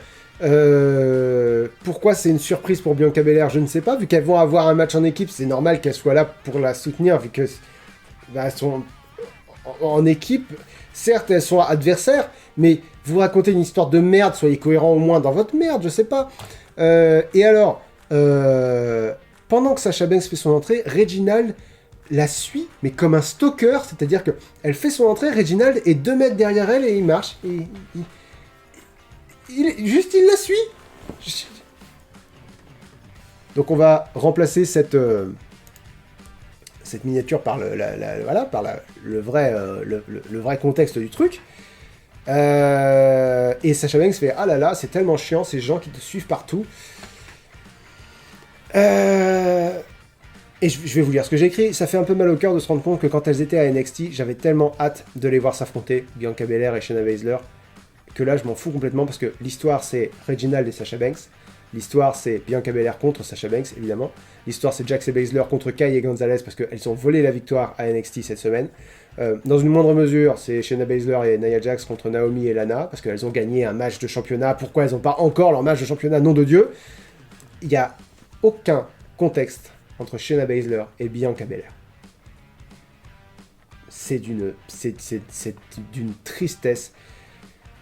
Pourquoi c'est une surprise pour Bianca Belair, je ne sais pas. Vu qu'elles vont avoir un match en équipe, c'est normal qu'elles soient là pour la soutenir, vu que elles sont en équipe. Certes, elles sont adversaires, mais vous racontez une histoire de merde, soyez cohérents au moins dans votre merde, je sais pas. Et alors, pendant que Sasha Banks fait son entrée, Reginald la suit, mais comme un stalker, c'est-à-dire que elle fait son entrée, Reginald est 2 mètres derrière elle et il marche. Et il la suit. Donc on va remplacer cette miniature par le vrai contexte du truc. Et Sasha Banks fait ah là là, c'est tellement chiant ces gens qui te suivent partout. Et je vais vous lire ce que j'ai écrit. Ça fait un peu mal au cœur de se rendre compte que quand elles étaient à NXT, j'avais tellement hâte de les voir s'affronter, Bianca Belair et Shayna Baszler, que là je m'en fous complètement parce que l'histoire c'est Reginald et Sasha Banks. L'histoire c'est Bianca Belair contre Sasha Banks évidemment. L'histoire c'est Jax et Baszler contre Kai et Gonzalez parce qu'elles ont volé la victoire à NXT cette semaine. Dans une moindre mesure, c'est Shayna Baszler et Nia Jax contre Naomi et Lana parce qu'elles ont gagné un match de championnat. Pourquoi elles n'ont pas encore leur match de championnat, nom de Dieu? Il n'y a aucun contexte entre Shayna Baszler et Bianca Belair. C'est d'une tristesse.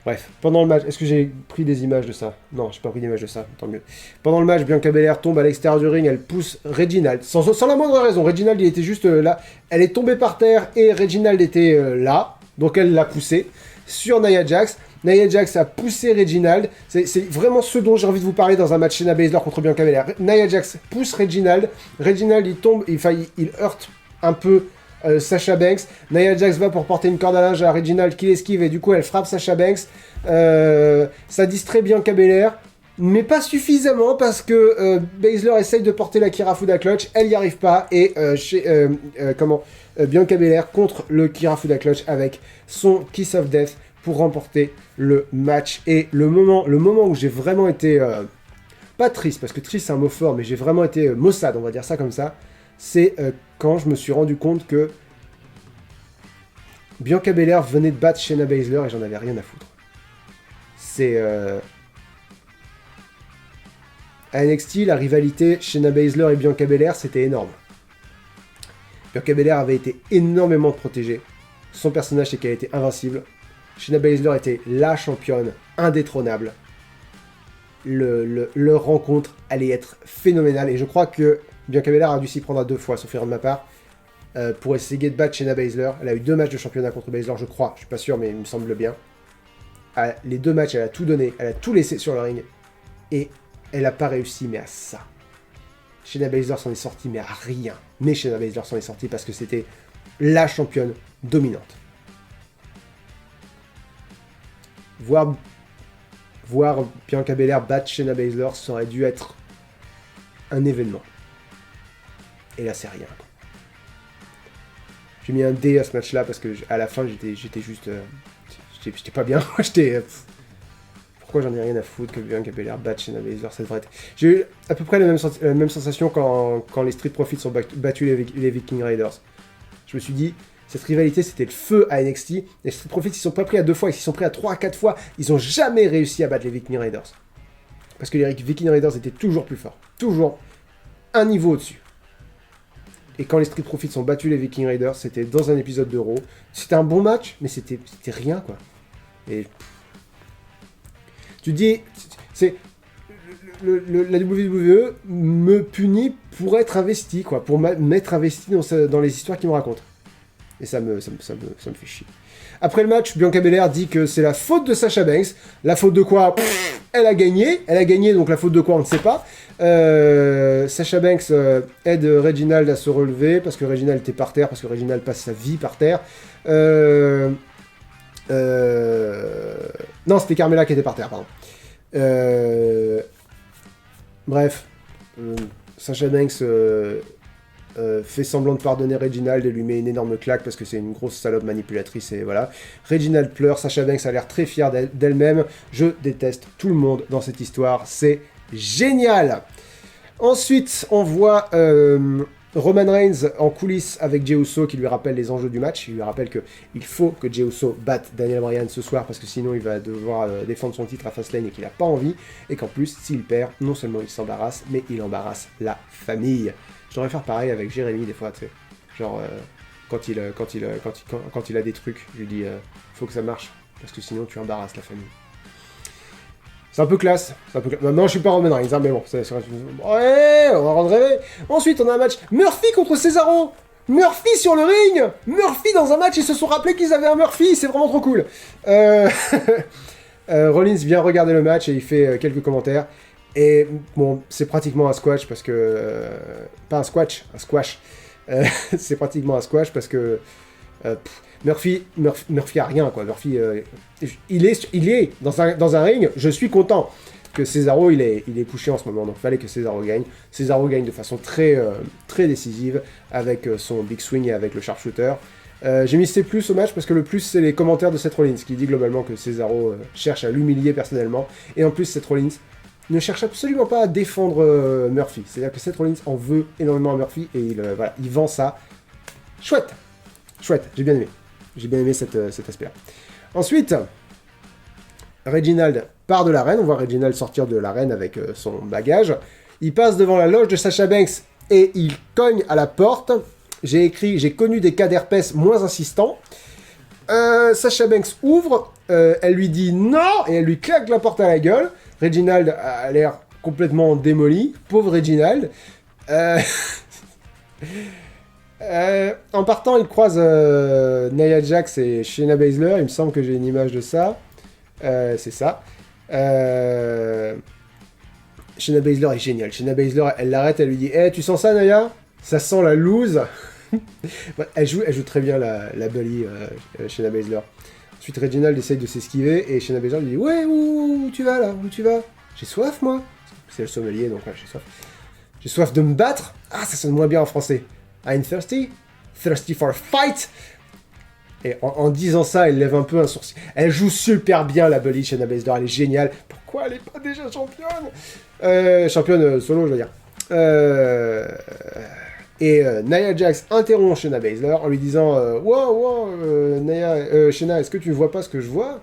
Bref, pendant le match, est-ce que j'ai pris des images de ça? Non, j'ai pas pris d'image de ça, tant mieux. Pendant le match, Bianca Belair tombe à l'extérieur du ring, elle pousse Reginald, sans la moindre raison. Reginald, il était juste là. Elle est tombée par terre et Reginald était là, donc elle l'a poussé sur Nia Jax. Nia Jax a poussé Reginald. C'est vraiment ce dont j'ai envie de vous parler dans un match Shayna Baszler contre Bianca Belair. Nia Jax pousse Reginald. Reginald, il tombe, il heurte un peu Sasha Banks. Nia Jax va pour porter une corde à linge à Reginald qui l'esquive et du coup elle frappe Sasha Banks. Ça distrait Bianca Belair, mais pas suffisamment parce que Baszler essaye de porter la Kirafuda Clutch. Elle n'y arrive pas et Bianca Belair contre le Kirafuda Clutch avec son Kiss of Death pour remporter le match. Et le moment où j'ai vraiment été pas triste, parce que triste c'est un mot fort, mais j'ai vraiment été maussade, on va dire ça comme ça, c'est quand je me suis rendu compte que Bianca Belair venait de battre Shayna Baszler et j'en avais rien à foutre. C'est à NXT, la rivalité Shayna Baszler et Bianca Belair, c'était énorme. Bianca Belair avait été énormément protégée. Son personnage, c'est qu'elle était invincible. Shayna Baszler était la championne indétrônable. Leur rencontre allait être phénoménale et je crois que Bianca Belair a dû s'y prendre à 2 fois, sauf erreur de ma part, pour essayer de battre Shayna Baszler. Elle a eu 2 matchs de championnat contre Baszler, je crois. Je suis pas sûr, mais il me semble bien. Les 2 matchs, elle a tout donné, elle a tout laissé sur le ring et elle n'a pas réussi, mais à ça. Shayna Baszler s'en est sortie, mais à rien. Mais Shayna Baszler s'en est sortie parce que c'était la championne dominante. Voir Bianca Belair battre Shayna Baszler, ça aurait dû être un événement. Et là, c'est rien. J'ai mis un D à ce match-là parce que à la fin, j'étais juste... j'étais pas bien. Pourquoi j'en ai rien à foutre que Bianca Belair batte Shayna Baszler, ça devrait être... J'ai eu à peu près la même sensation quand les Street Profits ont battu les Viking Raiders. Je me suis dit, cette rivalité, c'était le feu à NXT. Les Street Profits, ils sont pas pris à 2 fois, ils sont pris à 3 à 4 fois. Ils ont jamais réussi à battre les Viking Raiders. Parce que les Viking Raiders étaient toujours plus forts. Toujours un niveau au-dessus. Et quand les Street Profits ont battu les Viking Raiders, c'était dans un épisode de Raw. C'était un bon match, mais c'était rien, quoi. Et... tu dis... la WWE me punit pour être investi, quoi. Pour m'être investi dans les histoires qu'il me raconte. Et ça me fait chier. Après le match, Bianca Belair dit que c'est la faute de Sasha Banks. La faute de quoi? Elle a gagné. Elle a gagné, donc la faute de quoi, on ne sait pas. Sasha Banks aide Reginald à se relever, parce que Reginald était par terre, parce que Reginald passe sa vie par terre. Non, c'était Carmella qui était par terre, pardon. Bref, Sasha Banks fait semblant de pardonner Reginald et lui met une énorme claque parce que c'est une grosse salope manipulatrice et voilà. Reginald pleure, Sasha Banks a l'air très fière d'elle-même. Je déteste tout le monde dans cette histoire, c'est génial. Ensuite, on voit Roman Reigns en coulisses avec Jey Uso qui lui rappelle les enjeux du match. Il lui rappelle qu'il faut que Jey Uso batte Daniel Bryan ce soir parce que sinon il va devoir défendre son titre à Fastlane et qu'il n'a pas envie. Et qu'en plus, s'il perd, non seulement il s'embarrasse, mais il embarrasse la famille. Je devrais faire pareil avec Jérémy des fois, tu sais. Genre, quand il a des trucs, je lui dis faut que ça marche parce que sinon tu embarrasses la famille. C'est un peu classe. Non, je suis pas Roman Reigns, hein, mais bon. Ouais, on va rendre rêver. Ensuite, on a un match Murphy contre Cesaro. Murphy sur le ring. Murphy dans un match, ils se sont rappelés qu'ils avaient un Murphy. C'est vraiment trop cool. Rollins vient regarder le match et il fait quelques commentaires. Et bon, c'est pratiquement un squash parce que... pas un squash, un squash. C'est pratiquement un squash parce que... Murphy a rien, quoi. Murphy, il est dans un ring, je suis content que Cesaro, il est couché en ce moment, donc il fallait que Cesaro gagne. Cesaro gagne de façon très décisive, avec son big swing et avec le sharpshooter. J'ai mis C+, au match, parce que le plus, c'est les commentaires de Seth Rollins, qui dit globalement que Cesaro cherche à l'humilier personnellement, et en plus, Seth Rollins ne cherche absolument pas à défendre Murphy. C'est-à-dire que Seth Rollins en veut énormément à Murphy, et il vend ça. Chouette, j'ai bien aimé. J'ai bien aimé cet aspect-là. Ensuite, Reginald part de l'arène. On voit Reginald sortir de l'arène avec son bagage. Il passe devant la loge de Sasha Banks et il cogne à la porte. J'ai connu des cas d'herpès moins insistants. Sasha Banks ouvre. Elle lui dit non et elle lui claque la porte à la gueule. Reginald a l'air complètement démoli. Pauvre Reginald. En partant, il croise Nia Jax et Shayna Baszler. Il me semble que j'ai une image de ça. C'est ça. Shayna Baszler est géniale. Shayna Baszler, elle l'arrête, elle lui dit tu sens ça, Nia? Ça sent la loose. elle joue très bien la bully, Shayna Baszler. Ensuite, Reginald essaye de s'esquiver et Shayna Baszler lui dit ouais, où tu vas là? Où tu vas? J'ai soif, moi. C'est le sommelier, donc ouais, j'ai soif. J'ai soif de me battre. Ah, ça sonne moins bien en français. I'm thirsty for a fight. Et en disant ça, elle lève un peu un sourcil. Elle joue super bien la bully, Shayna Baszler, elle est géniale. Pourquoi elle n'est pas déjà championne? Championne solo, je veux dire. Nia Jax interrompt Shayna Baszler en lui disant wow, Nia, Shayna, est-ce que tu ne vois pas ce que je vois?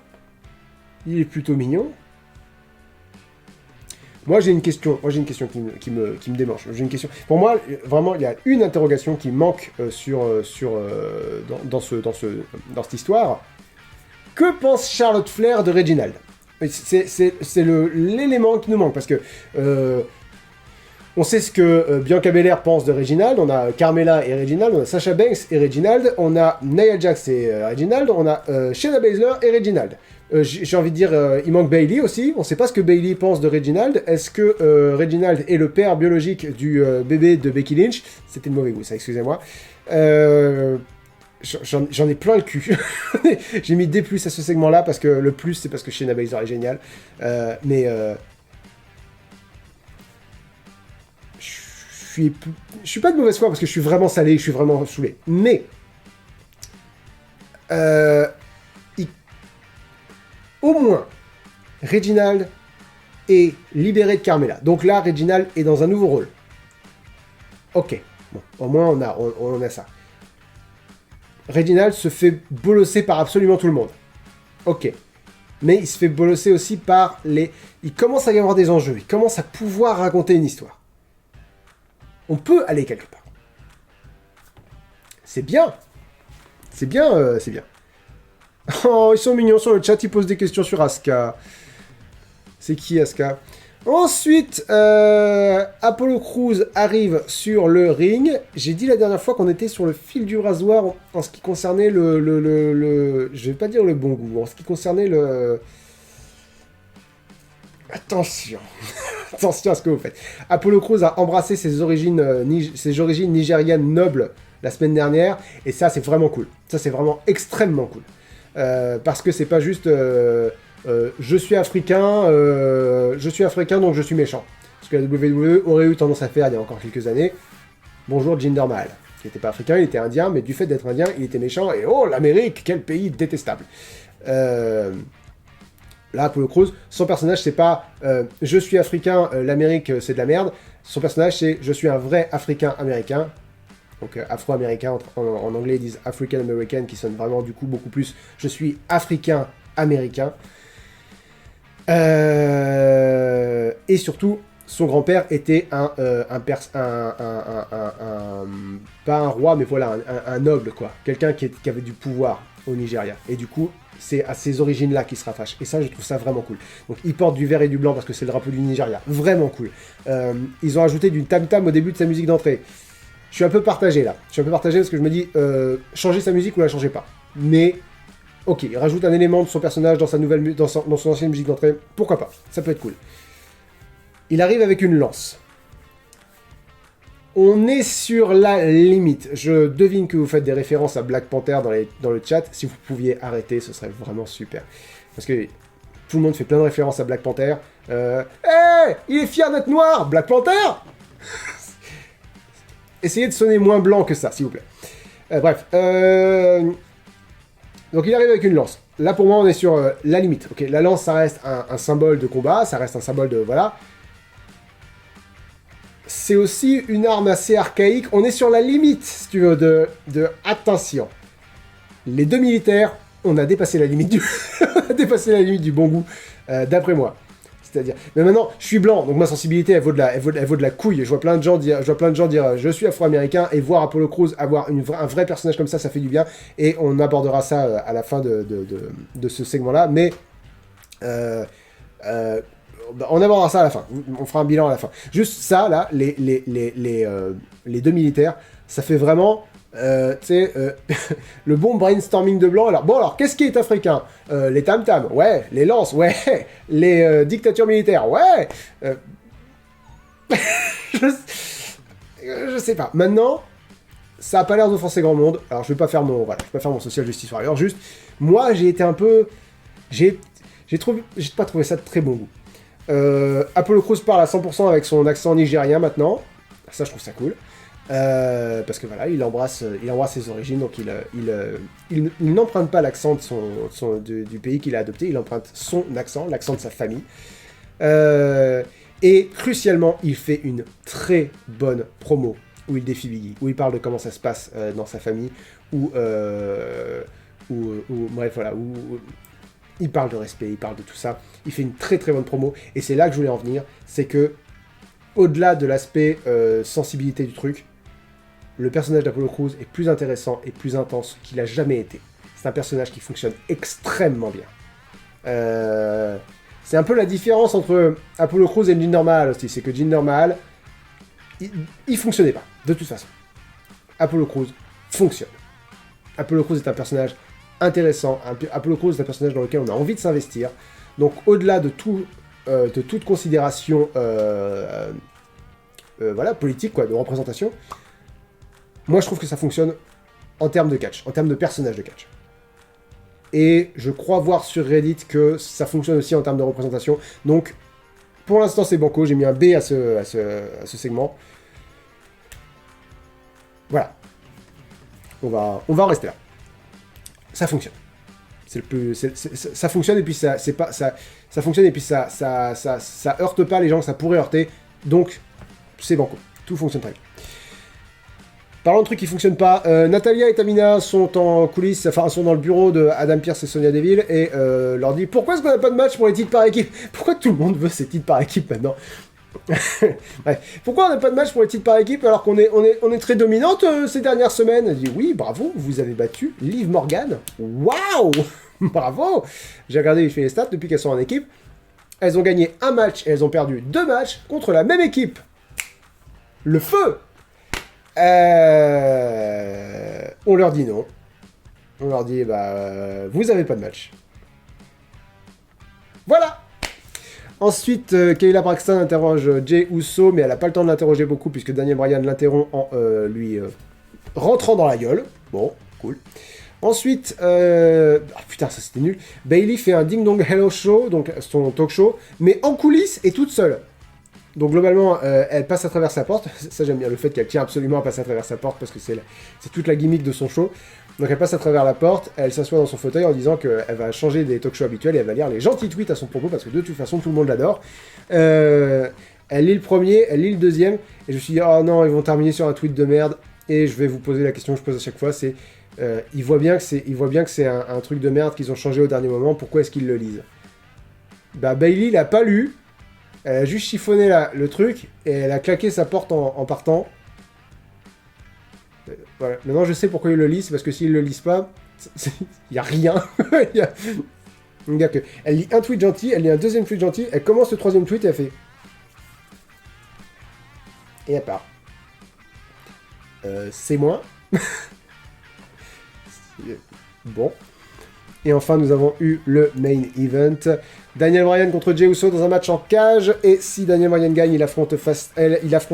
Il est plutôt mignon. Moi, j'ai une question qui me démange. J'ai une question. Pour moi, vraiment, il y a une interrogation qui manque dans cette histoire. Que pense Charlotte Flair de Reginald? C'est l'élément qui nous manque, parce que on sait ce que Bianca Belair pense de Reginald, on a Carmella et Reginald, on a Sasha Banks et Reginald, on a Nia Jax et Reginald, on a Shayna Baszler et Reginald. J'ai envie de dire, il manque Bayley aussi. On ne sait pas ce que Bayley pense de Reginald. Est-ce que Reginald est le père biologique du bébé de Becky Lynch? C'était le mauvais goût, ça, excusez-moi. J'en ai plein le cul. J'ai mis D+ à ce segment-là, parce que le plus, c'est parce que Shayna Baszler est génial. Je suis pas de mauvaise foi, parce que je suis vraiment salé, je suis vraiment saoulé. Mais... au moins, Reginald est libéré de Carmella. Donc là, Reginald est dans un nouveau rôle. Ok, bon, au moins on a ça. Reginald se fait bolosser par absolument tout le monde. Ok. Mais il se fait bolosser aussi par les... Il commence à y avoir des enjeux, il commence à pouvoir raconter une histoire. On peut aller quelque part. C'est bien. C'est bien. Oh, ils sont mignons sur le chat, ils posent des questions sur Asuka. C'est qui Asuka? Ensuite, Apollo Crews arrive sur le ring. J'ai dit la dernière fois qu'on était sur le fil du rasoir en ce qui concernait je vais pas dire le bon goût, en ce qui concernait le... Attention, attention à ce que vous faites. Apollo Crews a embrassé ses origines nigérianes nobles la semaine dernière, et ça c'est vraiment cool. Ça c'est vraiment extrêmement cool. Parce que c'est pas juste... je suis africain donc je suis méchant. Ce que la WWE aurait eu tendance à faire il y a encore quelques années. Bonjour Jinder Mahal. Il n'était pas africain, il était indien, mais du fait d'être indien, il était méchant. Et oh, l'Amérique, quel pays détestable. Là, Apollo Crews, son personnage, c'est pas je suis africain, l'Amérique, c'est de la merde. Son personnage, c'est je suis un vrai africain-américain. Donc afro-américain, en anglais, ils disent African-American, qui sonne vraiment du coup beaucoup plus je suis africain-américain. Et surtout, son grand-père était pas un roi, mais voilà, un noble, quoi. Quelqu'un qui avait du pouvoir au Nigeria. Et du coup, c'est à ces origines-là qu'il se rattache. Et ça, je trouve ça vraiment cool. Donc, il porte du vert et du blanc parce que c'est le drapeau du Nigeria. Vraiment cool. Ils ont ajouté du tam-tam au début de sa musique d'entrée. Je suis un peu partagé, là. Je suis un peu partagé parce que je me dis, changer sa musique ou la changer pas. Mais... ok, il rajoute un élément de son personnage dans son ancienne musique d'entrée, pourquoi pas, ça peut être cool. Il arrive avec une lance. On est sur la limite. Je devine que vous faites des références à Black Panther dans le chat. Si vous pouviez arrêter, ce serait vraiment super. Parce que tout le monde fait plein de références à Black Panther. Hey, il est fier d'être noir, Black Panther. Essayez de sonner moins blanc que ça, s'il vous plaît. Bref. Donc il arrive avec une lance. Là pour moi on est sur la limite. Ok, la lance ça reste un symbole de combat, ça reste un symbole de voilà. C'est aussi une arme assez archaïque. On est sur la limite, si tu veux, de attention. Les deux militaires, on a dépassé la limite du, on a dépassé la limite du bon goût, d'après moi. C'est-à-dire, mais maintenant, je suis blanc, donc ma sensibilité, elle vaut de la couille. Je vois plein de gens dire, je suis afro-américain, et voir Apollo Crews avoir un vrai personnage comme ça fait du bien. Et on abordera ça à la fin de ce segment-là. Mais on abordera ça à la fin. On fera un bilan à la fin. Juste ça, là, les deux militaires, ça fait vraiment... le bon brainstorming de blanc. Alors, qu'est-ce qui est africain? Les tam-tams, ouais. Les lances, ouais. Les dictatures militaires, ouais. Je sais pas. Maintenant, ça a pas l'air d'offenser grand monde. Alors, je vais pas faire mon social justice warrior. Juste, moi, j'ai été un peu... J'ai pas trouvé ça de très bon goût. Apollo Crews parle à 100% avec son accent nigérien maintenant. Ça, je trouve ça cool. Parce que voilà, il embrasse ses origines, donc il n'emprunte pas l'accent du pays qu'il a adopté, il emprunte son accent, l'accent de sa famille. Et crucialement, il fait une très bonne promo où il défie Biggie, où il parle de comment ça se passe dans sa famille, bref voilà, où il parle de respect, il parle de tout ça. Il fait une très très bonne promo, et c'est là que je voulais en venir, c'est que au-delà de l'aspect sensibilité du truc, le personnage d'Apollo Crews est plus intéressant et plus intense qu'il a jamais été. C'est un personnage qui fonctionne extrêmement bien. C'est un peu la différence entre Apollo Crews et Jinder Mahal aussi. C'est que Jinder Mahal, il fonctionnait pas, de toute façon. Apollo Crews fonctionne. Apollo Crews est un personnage intéressant. Apollo Crews est un personnage dans lequel on a envie de s'investir. Donc au-delà de toute considération voilà, politique, quoi, de représentation, moi je trouve que ça fonctionne en termes de catch, en termes de personnage de catch. Et je crois voir sur Reddit que ça fonctionne aussi en termes de représentation. Donc pour l'instant c'est banco, j'ai mis un B à ce segment. Voilà. On va en rester là. Ça fonctionne. Ça fonctionne et puis ça fonctionne et puis ça heurte pas les gens que ça pourrait heurter. Donc c'est banco. Tout fonctionne très bien. Parlant de trucs qui fonctionnent pas, Natalia et Tamina sont en coulisses, enfin sont dans le bureau de Adam Pearce et Sonya Deville et leur dit pourquoi est-ce qu'on n'a pas de match pour les titres par équipe? Pourquoi tout le monde veut ces titres par équipe maintenant? Bref. Pourquoi on n'a pas de match pour les titres par équipe alors qu'on est très dominante ces dernières semaines? Elle dit oui, bravo, vous avez battu Liv Morgan. Waouh. Bravo. J'ai regardé les stats depuis qu'elles sont en équipe. elles ont gagné un match et elles ont perdu 2 matchs contre la même équipe. Le feu. On leur dit non. On leur dit, bah, vous avez pas de match. Voilà. Ensuite, Kayla Braxton interroge Jey Uso, mais elle n'a pas le temps de l'interroger beaucoup, puisque Daniel Bryan l'interrompt en lui rentrant dans la gueule. Bon, cool. Ensuite, putain, ça c'était nul. Bayley fait un Ding Dong Hello Show, donc son talk show, mais en coulisses et toute seule. Donc globalement, elle passe à travers sa porte. Ça, j'aime bien le fait qu'elle tient absolument à passer à travers sa porte, parce que c'est toute la gimmick de son show. Donc elle passe à travers la porte, elle s'assoit dans son fauteuil en disant qu'elle va changer des talk shows habituels et elle va lire les gentils tweets à son propos, parce que de toute façon, tout le monde l'adore. Elle lit le premier, elle lit le deuxième, et je me suis dit, oh non, ils vont terminer sur un tweet de merde, et je vais vous poser la question que je pose à chaque fois, c'est... ils voient bien que c'est un truc de merde qu'ils ont changé au dernier moment, pourquoi est-ce qu'ils le lisent? Bah Bayley l'a pas lu, elle a juste chiffonné le truc, et elle a claqué sa porte en partant. Voilà. Maintenant je sais pourquoi ils le lisent, parce que s'ils le lisent pas, il n'y a rien. Elle lit un tweet gentil, elle lit un deuxième tweet gentil, elle commence le troisième tweet et elle fait... Et elle part. C'est moi. Bon. Et enfin, nous avons eu le main event. Daniel Bryan contre Jey Uso dans un match en cage. Et si Daniel Bryan gagne, il affronte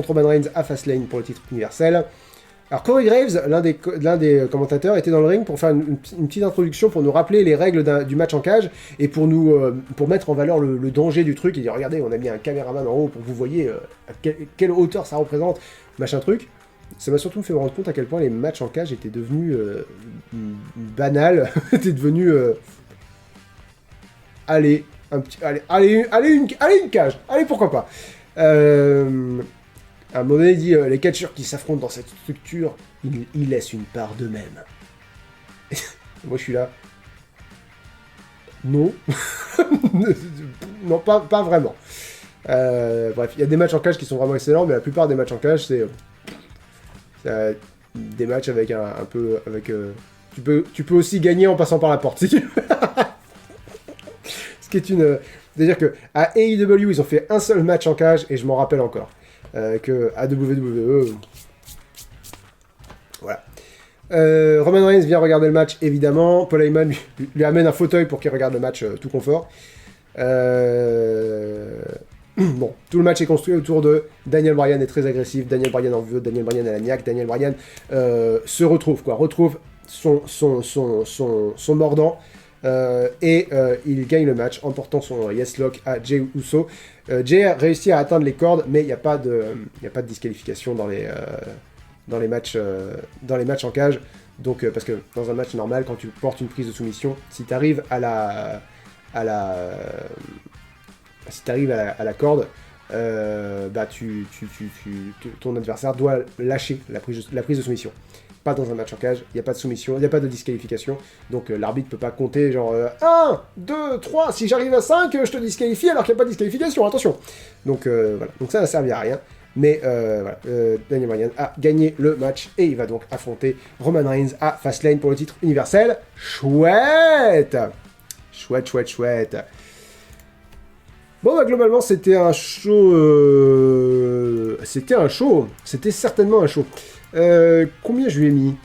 Roman Reigns à Fastlane pour le titre universel. Alors Corey Graves, l'un des commentateurs, était dans le ring pour faire une petite introduction, pour nous rappeler les règles du match en cage, et pour mettre en valeur le danger du truc, et dire regardez, on a mis un caméraman en haut pour que vous voyez à quelle hauteur ça représente, machin truc. Ça m'a surtout fait me rendre compte à quel point les matchs en cage étaient devenus banals, étaient devenus... allez, une cage, allez, pourquoi pas. À un moment donné, il dit les catcheurs qui s'affrontent dans cette structure, ils laissent une part d'eux-mêmes. Moi, je suis là. Non. Non, pas vraiment. Bref, il y a des matchs en cage qui sont vraiment excellents, mais la plupart des matchs en cage, c'est des matchs avec un peu... tu peux aussi gagner en passant par la porte, si tu veux. Ce qui est une... C'est-à-dire qu'à AEW, ils ont fait un seul match en cage, et je m'en rappelle encore. Que à WWE... Voilà. Roman Reigns vient regarder le match, évidemment. Paul Heyman lui amène un fauteuil pour qu'il regarde le match tout confort. Bon, tout le match est construit autour de Daniel Bryan est très agressif, Daniel Bryan en veut, Daniel Bryan à la niaque, Daniel Bryan se retrouve son mordant. Il gagne le match en portant son yes lock à Jey Uso. Jey a réussi à atteindre les cordes, mais il n'y a pas de disqualification dans les matchs en cage. Donc parce que dans un match normal, quand tu portes une prise de soumission, si tu arrives à la corde, bah ton adversaire doit lâcher la prise de soumission. Pas dans un match en cage, il n'y a pas de soumission, il n'y a pas de disqualification, donc l'arbitre peut pas compter genre 1, 2, 3, si j'arrive à 5, je te disqualifie alors qu'il n'y a pas de disqualification, attention. Donc voilà, donc ça n'a servi à rien, mais voilà, Daniel Bryan a gagné le match et il va donc affronter Roman Reigns à Fastlane pour le titre universel. Chouette. Bon bah globalement c'était un show, c'était certainement un show. Combien je lui ai mis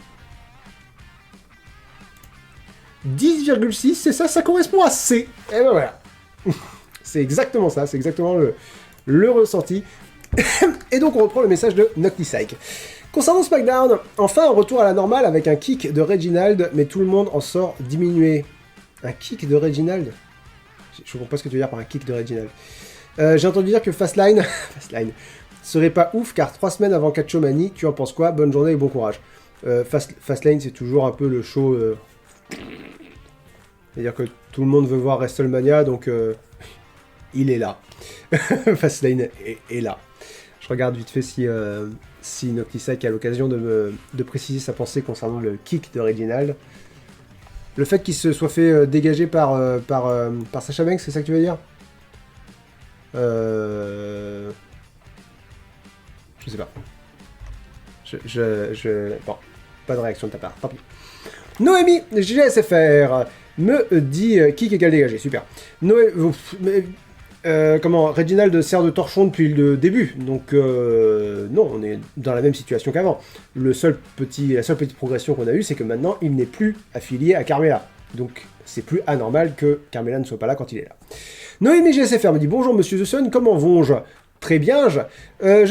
10,6, c'est ça, ça correspond à C. Et ben voilà. C'est exactement ça, c'est exactement le ressenti. Et donc on reprend le message de Nocti Psych. Concernant SmackDown, enfin un retour à la normale avec un kick de Reginald, mais tout le monde en sort diminué. Un kick de Reginald? Je comprends pas ce que tu veux dire par un kick de Reginald. J'ai entendu dire que Fastlane serait pas ouf, car 3 semaines avant Catchomanie, tu en penses quoi? Bonne journée et bon courage. Fastlane, c'est toujours un peu le show... C'est-à-dire que tout le monde veut voir WrestleMania, donc il est là. Fastlane est là. Je regarde vite fait si Noctisec a l'occasion de préciser sa pensée concernant le kick de Reginald. Le fait qu'il se soit fait dégager par Sasha Banks, c'est ça que tu veux dire? Je sais pas. Bon, pas de réaction de ta part, tant pis. Noémie, GSFR, me dit kick égale dégagé, super. comment, Reginald sert de torchon depuis le début, donc non, on est dans la même situation qu'avant. La seule petite progression qu'on a eue, c'est que maintenant, il n'est plus affilié à Carmella. Donc, c'est plus anormal que Carmella ne soit pas là quand il est là. Noémie GSFR me dit « Bonjour Monsieur The Sun, comment vont-je » Très bien, je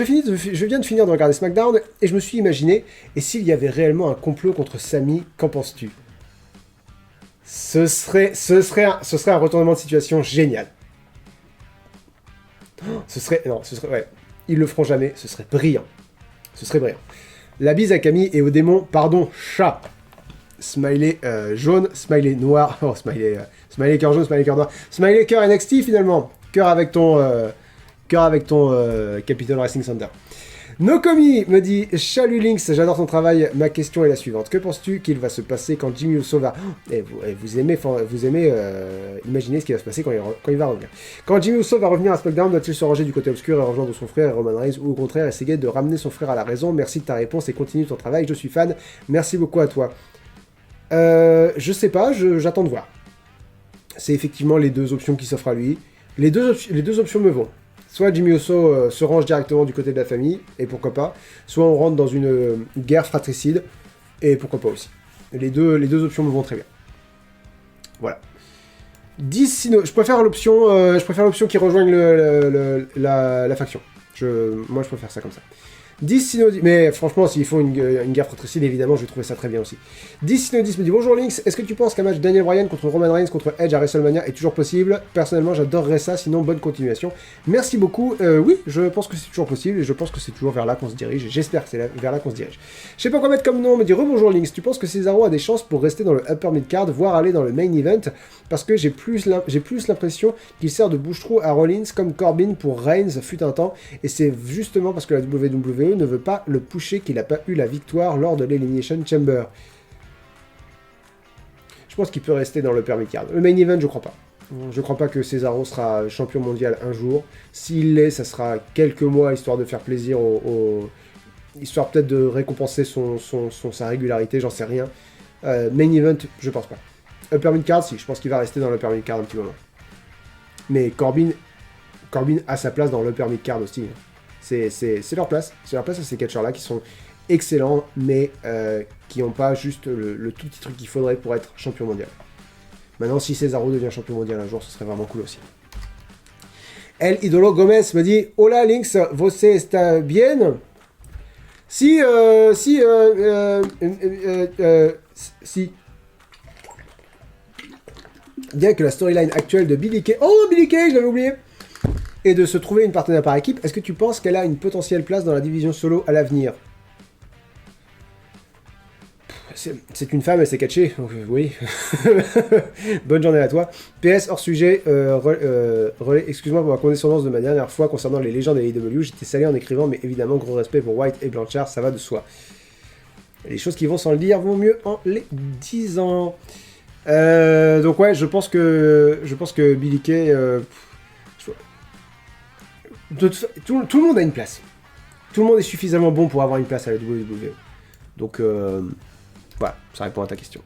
viens de finir de regarder SmackDown, et je me suis imaginé, et s'il y avait réellement un complot contre Sami, qu'en penses-tu? Ce serait un retournement de situation génial. Ouais. Ils le feront jamais, ce serait brillant. Ce serait brillant. La bise à Camille et au démon, pardon, chat. Smiley jaune, smiley noir, oh, smiley cœur jaune, smiley cœur noir, smiley cœur NXT finalement. Cœur avec ton Capital Wrestling Center. Nokomi me dit « Chalut Lynx, j'adore ton travail, ma question est la suivante. Que penses-tu qu'il va se passer quand Jimmy Uso va... vous aimez imaginer ce qui va se passer quand il va revenir. Quand Jimmy Uso va revenir à SmackDown, doit-il se ranger du côté obscur et rejoindre son frère Roman Reigns, ou au contraire essayer de ramener son frère à la raison? Merci de ta réponse et continue ton travail, je suis fan. Merci beaucoup à toi. Je sais pas, j'attends de voir. C'est effectivement les deux options qui s'offrent à lui. Les deux options me vont. Soit Jimmy Uso se range directement du côté de la famille, et pourquoi pas. Soit on rentre dans une guerre fratricide, et pourquoi pas aussi. Les deux options me vont très bien. Voilà. 10 Sino... Je préfère l'option qui rejoigne la faction. Moi, je préfère ça comme ça. 10 Synodis, mais franchement, s'il faut une guerre fratricide, évidemment, je vais trouver ça très bien aussi. 10 Synodis me dit « Bonjour Lynx, est-ce que tu penses qu'un match Daniel Bryan contre Roman Reigns contre Edge à WrestleMania est toujours possible? Personnellement, j'adorerais ça, sinon bonne continuation. Merci beaucoup. Oui, je pense que c'est toujours possible, et je pense que c'est toujours vers là qu'on se dirige, et j'espère que c'est vers là qu'on se dirige. Je sais pas quoi mettre comme nom, me dit « Rebonjour Lynx, tu penses que Cesaro a des chances pour rester dans le upper mid-card, voire aller dans le main event? Parce que j'ai plus l'impression qu'il sert de bouche-trou à Rollins comme Corbin pour Reigns fut un temps, et c'est justement parce que la WWE ne veut pas le pusher qu'il n'a pas eu la victoire lors de l'Elimination Chamber. » Je pense qu'il peut rester dans le permis card. Le main event, je crois pas. Je crois pas que Cesaro sera champion mondial un jour. S'il l'est, ça sera quelques mois, histoire de faire plaisir histoire peut-être de récompenser sa régularité, j'en sais rien. Main event, je pense pas. Upper mid card, si, je pense qu'il va rester dans le upper mid card un petit moment. Mais Corbin a sa place dans l'upper mid card aussi. C'est leur place. C'est leur place à ces catcheurs-là qui sont excellents, mais qui n'ont pas juste le tout petit truc qu'il faudrait pour être champion mondial. Maintenant, si Cesaro devient champion mondial un jour, ce serait vraiment cool aussi. El Idolo Gomez me dit « Hola Lynx, você está bien ?» Si. Bien que la storyline actuelle de Billie Kay... Oh, Billie Kay, je l'avais oublié! Et de se trouver une partenaire par équipe, est-ce que tu penses qu'elle a une potentielle place dans la division solo à l'avenir? C'est une femme, elle s'est catchée, donc oui. Bonne journée à toi. PS, hors sujet, relais, excuse-moi pour ma condescendance de ma dernière fois concernant les légendes de l'AEW, j'étais salé en écrivant, mais évidemment, gros respect pour White et Blanchard, ça va de soi. Les choses qui vont sans le dire vont mieux en les disant. Donc ouais, je pense que Billie Kay... tout le monde a une place. Tout le monde est suffisamment bon pour avoir une place à la WWE. Donc, voilà, ça répond à ta question.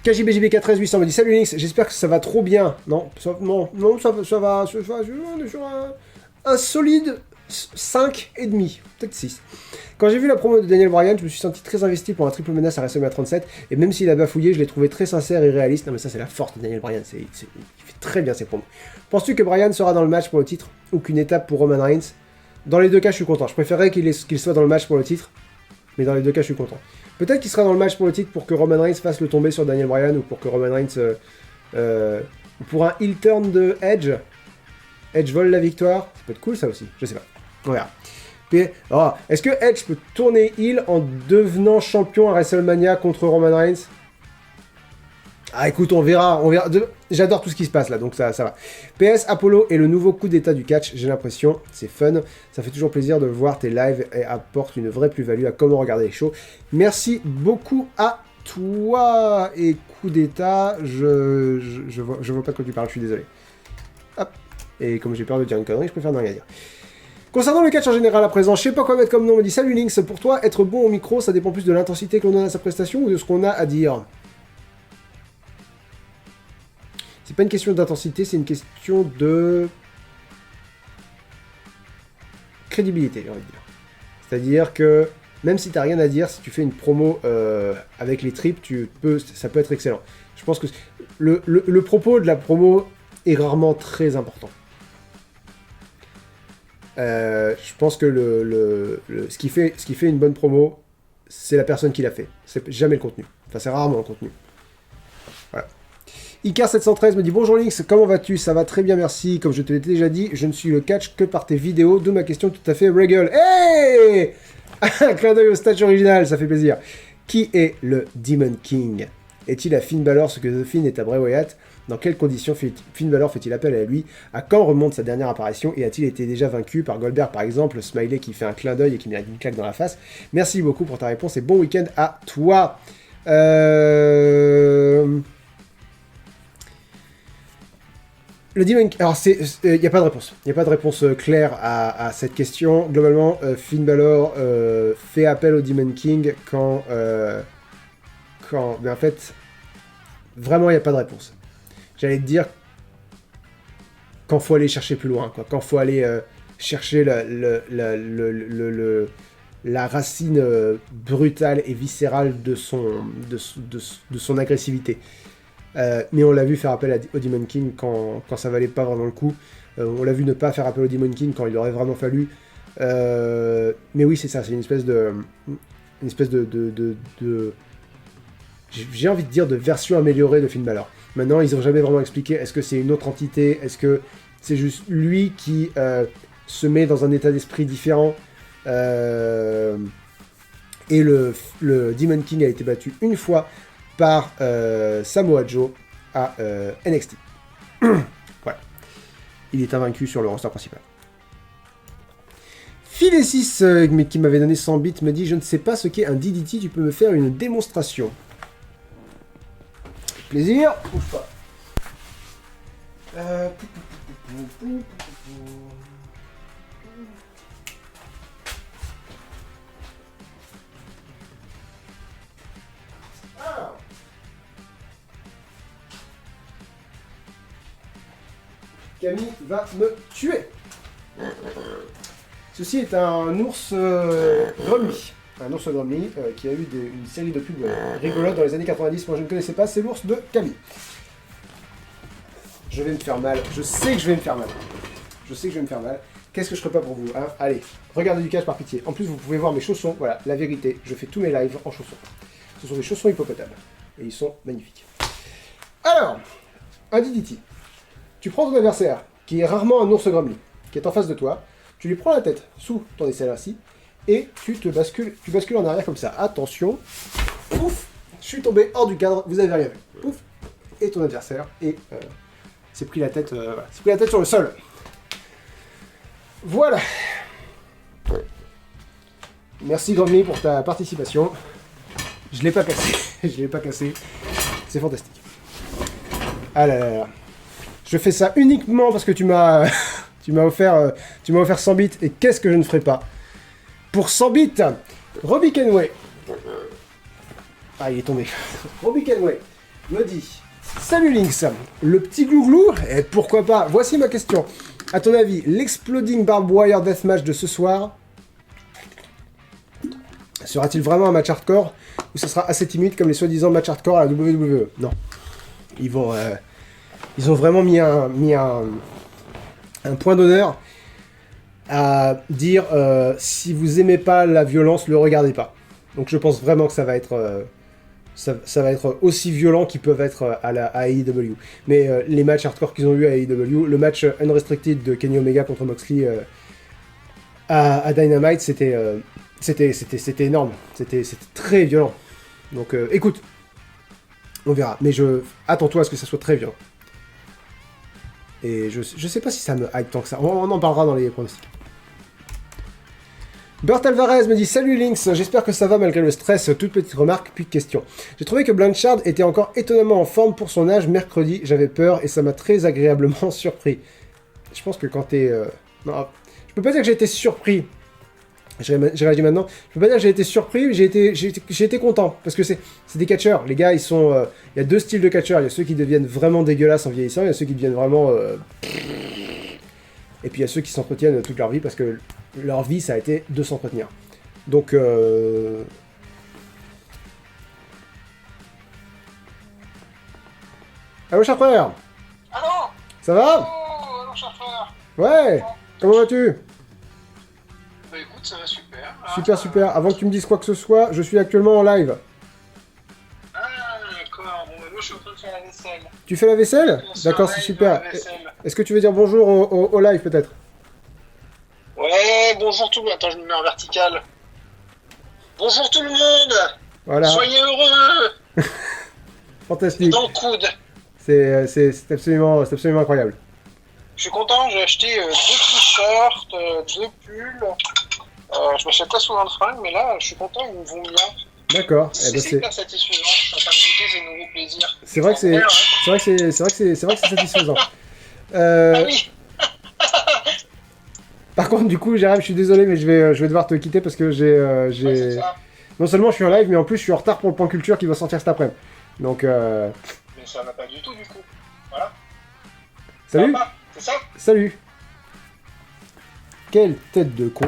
KJBJB14800 me dit « Salut Lynx, j'espère que ça va trop bien. » Non, ça va, on est sur un solide 5,5, peut-être 6. Quand j'ai vu la promo de Daniel Bryan, je me suis senti très investi pour un triple menace à WrestleMania 37, et même s'il a bafouillé, je l'ai trouvé très sincère et réaliste. Non mais ça c'est la force de Daniel Bryan, il fait très bien ses promos. Penses-tu que Bryan sera dans le match pour le titre, ou qu'une étape pour Roman Reigns? Dans les deux cas, je suis content. Je préférerais qu'il soit dans le match pour le titre, mais dans les deux cas, je suis content. Peut-être qu'il sera dans le match pour le titre pour que Roman Reigns fasse le tomber sur Daniel Bryan, ou pour que Roman Reigns... pour un heel turn de Edge. Edge vole la victoire. Ça peut être cool ça aussi, je sais pas. On verra. Oh, est-ce que Edge peut tourner heel en devenant champion à WrestleMania contre Roman Reigns? Ah écoute, on verra. J'adore tout ce qui se passe là, donc ça va. PS, Apollo est le nouveau coup d'état du catch, j'ai l'impression. C'est fun. Ça fait toujours plaisir de voir tes lives et apporte une vraie plus-value à comment regarder les shows. Merci beaucoup à toi. Et coup d'état, je vois pas de quoi tu parles, je suis désolé. Hop. Et comme j'ai peur de dire une connerie, je préfère ne rien dire. Concernant le catch en général à présent, je sais pas quoi mettre comme nom, on me dit « Salut Lynx, pour toi, être bon au micro, ça dépend plus de l'intensité que l'on donne à sa prestation ou de ce qu'on a à dire ?» C'est pas une question d'intensité, c'est une question de... crédibilité, j'ai envie de dire. C'est-à-dire que même si t'as rien à dire, si tu fais une promo avec les tripes, ça peut être excellent. Je pense que le propos de la promo est rarement très important. Je pense que ce qui fait une bonne promo, c'est la personne qui l'a fait. C'est jamais le contenu. Enfin, c'est rarement le contenu. Voilà. Icar713 me dit « Bonjour Lynx, comment vas-tu? Ça va très bien, merci. Comme je te l'ai déjà dit, je ne suis le catch que par tes vidéos, d'où ma question tout à fait régule. Hey un clin d'œil au stage original, ça fait plaisir. Qui est le Demon King? Est-il à Finn Balor ce que The Finn est à Bray Wyatt? Dans quelles conditions Finn Balor fait-il appel à lui? À quand remonte sa dernière apparition? Et a-t-il été déjà vaincu par Goldberg par exemple? Smiley qui fait un clin d'œil et qui mérite une claque dans la face. Merci beaucoup pour ta réponse et bon week-end à toi. Le Demon King, alors il n'y a pas de réponse. Il n'y a pas de réponse claire à cette question. Globalement, Finn Balor fait appel au Demon King quand... Mais en fait, vraiment, il n'y a pas de réponse. J'allais te dire quand faut aller chercher plus loin, quoi. Quand faut aller chercher la racine brutale et viscérale de son agressivité. Mais on l'a vu faire appel au Demon King quand ça valait pas vraiment le coup. On l'a vu ne pas faire appel au Demon King quand il aurait vraiment fallu. Mais oui, c'est ça, c'est une espèce de j'ai envie de dire de version améliorée de Finn Balor. Maintenant, ils n'ont jamais vraiment expliqué, est-ce que c'est une autre entité, est-ce que c'est juste lui qui se met dans un état d'esprit différent. Et le Demon King a été battu une fois par Samoa Joe à NXT. Voilà. Il est invaincu sur le roster principal. Philesis, qui m'avait donné 100 bits, me dit « Je ne sais pas ce qu'est un DDT, tu peux me faire une démonstration ?» Plaisir. Bouge pas. Camille va me tuer. Ceci est un ours Gromly. Un ours Gromly qui a eu une série de pubs rigolotes dans les années 90. Moi je ne connaissais pas, c'est l'ours de Camille. Je vais me faire mal. Je sais que je vais me faire mal. Je sais que je vais me faire mal. Qu'est-ce que je ferai pas pour vous, hein? Allez, regardez du cash par pitié. En plus, vous pouvez voir mes chaussons. Voilà, la vérité. Je fais tous mes lives en chaussons. Ce sont des chaussons hippopotames. Et ils sont magnifiques. Alors, un DDT. Tu prends ton adversaire, qui est rarement un ours Gromly, qui est en face de toi. Tu lui prends la tête sous ton aisselle ainsi. Et tu bascules en arrière comme ça. Attention. Pouf. Je suis tombé hors du cadre. Vous avez rien vu. Pouf. Et ton adversaire. Et s'est pris la tête. Voilà. S'est pris la tête sur le sol. Voilà. Merci Gromly pour ta participation. Je l'ai pas cassé. Je l'ai pas cassé. C'est fantastique. Ah là là là. Je fais ça uniquement parce que tu m'as offert 100 bits. Et qu'est-ce que je ne ferai pas pour 100 bits? Robbie Kenway. Ah, il est tombé. Robbie Kenway me dit « Salut Lynx, le petit glouglou, et pourquoi pas? Voici ma question. À ton avis, l'exploding barbed wire deathmatch de ce soir sera-t-il vraiment un match hardcore ou ce sera assez timide comme les soi-disant matchs hardcore à la WWE? Non. Ils ont vraiment mis un point d'honneur à dire si vous aimez pas la violence, le regardez pas. Donc je pense vraiment que ça va être aussi violent qu'ils peuvent être à AEW. Mais les matchs hardcore qu'ils ont eu à AEW, le match Unrestricted de Kenny Omega contre Moxley à Dynamite, c'était énorme. C'était très violent. Donc écoute, on verra. Mais attends-toi à ce que ça soit très violent. Et je sais pas si ça me hype tant que ça. On en parlera dans les pronostics. Bert Alvarez me dit « Salut Lynx, j'espère que ça va malgré le stress. Toute petite remarque, puis question. J'ai trouvé que Blanchard était encore étonnamment en forme pour son âge mercredi. J'avais peur et ça m'a très agréablement surpris. » Je pense que quand t'es... Non, je peux pas dire que j'ai été surpris. J'ai réagi maintenant. Je peux pas dire que j'ai été surpris, mais j'ai été content. Parce que c'est des catcheurs. Les gars, ils sont... Il y a deux styles de catcheurs. Il y a ceux qui deviennent vraiment dégueulasses en vieillissant. Il y a ceux qui deviennent vraiment... Et puis il y a ceux qui s'entretiennent toute leur vie parce que leur vie, ça a été de s'entretenir. Donc, allô, cher frère. Allô. Ça va? Allô, cher frère. Ouais. Comment vas-tu? Bah écoute, ça va super. Super, super. Avant que tu me dises quoi que ce soit, je suis actuellement en live. Ah, d'accord. Bon, bah moi, je suis en train de faire la vaisselle. Tu fais la vaisselle? On se D'accord, c'est réveille super. dans la vaisselle. Est-ce que tu veux dire bonjour au live, peut-être? Ouais, bonjour tout le monde. Attends, je me mets en vertical. Bonjour tout le monde. Voilà. Soyez heureux. Fantastique. Dans le coude. C'est absolument incroyable. Je suis content, j'ai acheté 2 t-shirts, 2 pulls. Je m'achète pas souvent de fringues, mais là, je suis content, ils me vont bien. D'accord. C'est hyper satisfaisant. Je suis en train de goûter des nouveaux plaisirs. C'est vrai que c'est satisfaisant. Ah oui. Par contre, du coup, Jérém, je suis désolé, mais je vais devoir te quitter parce que Ouais, c'est ça. non seulement je suis en live, mais en plus je suis en retard pour le point culture qui va sortir cet après-midi. Donc, Mais ça va pas du tout, du coup. Voilà. salut. Ça va pas, c'est ça? Salut. Quelle tête de con.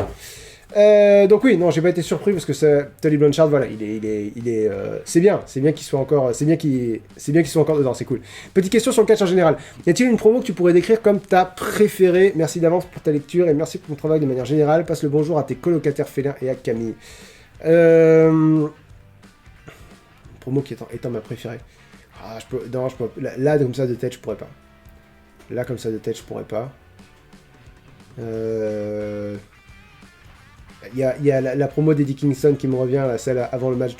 Donc oui, non, j'ai pas été surpris parce que Tully Blanchard, voilà, c'est bien qu'il soit encore, c'est bien qu'il soit encore dedans, c'est cool. Petite question sur le catch en général. Y a-t-il une promo que tu pourrais décrire comme ta préférée? Merci d'avance pour ta lecture et merci pour ton travail de manière générale. Passe le bonjour à tes colocataires félins et à Camille. Promo qui étant ma préférée. Ah, non, je peux, là comme ça de tête, je pourrais pas. Là comme ça de tête, je pourrais pas. Il y a la promo d'Eddie Kingston qui me revient, là, celle avant le match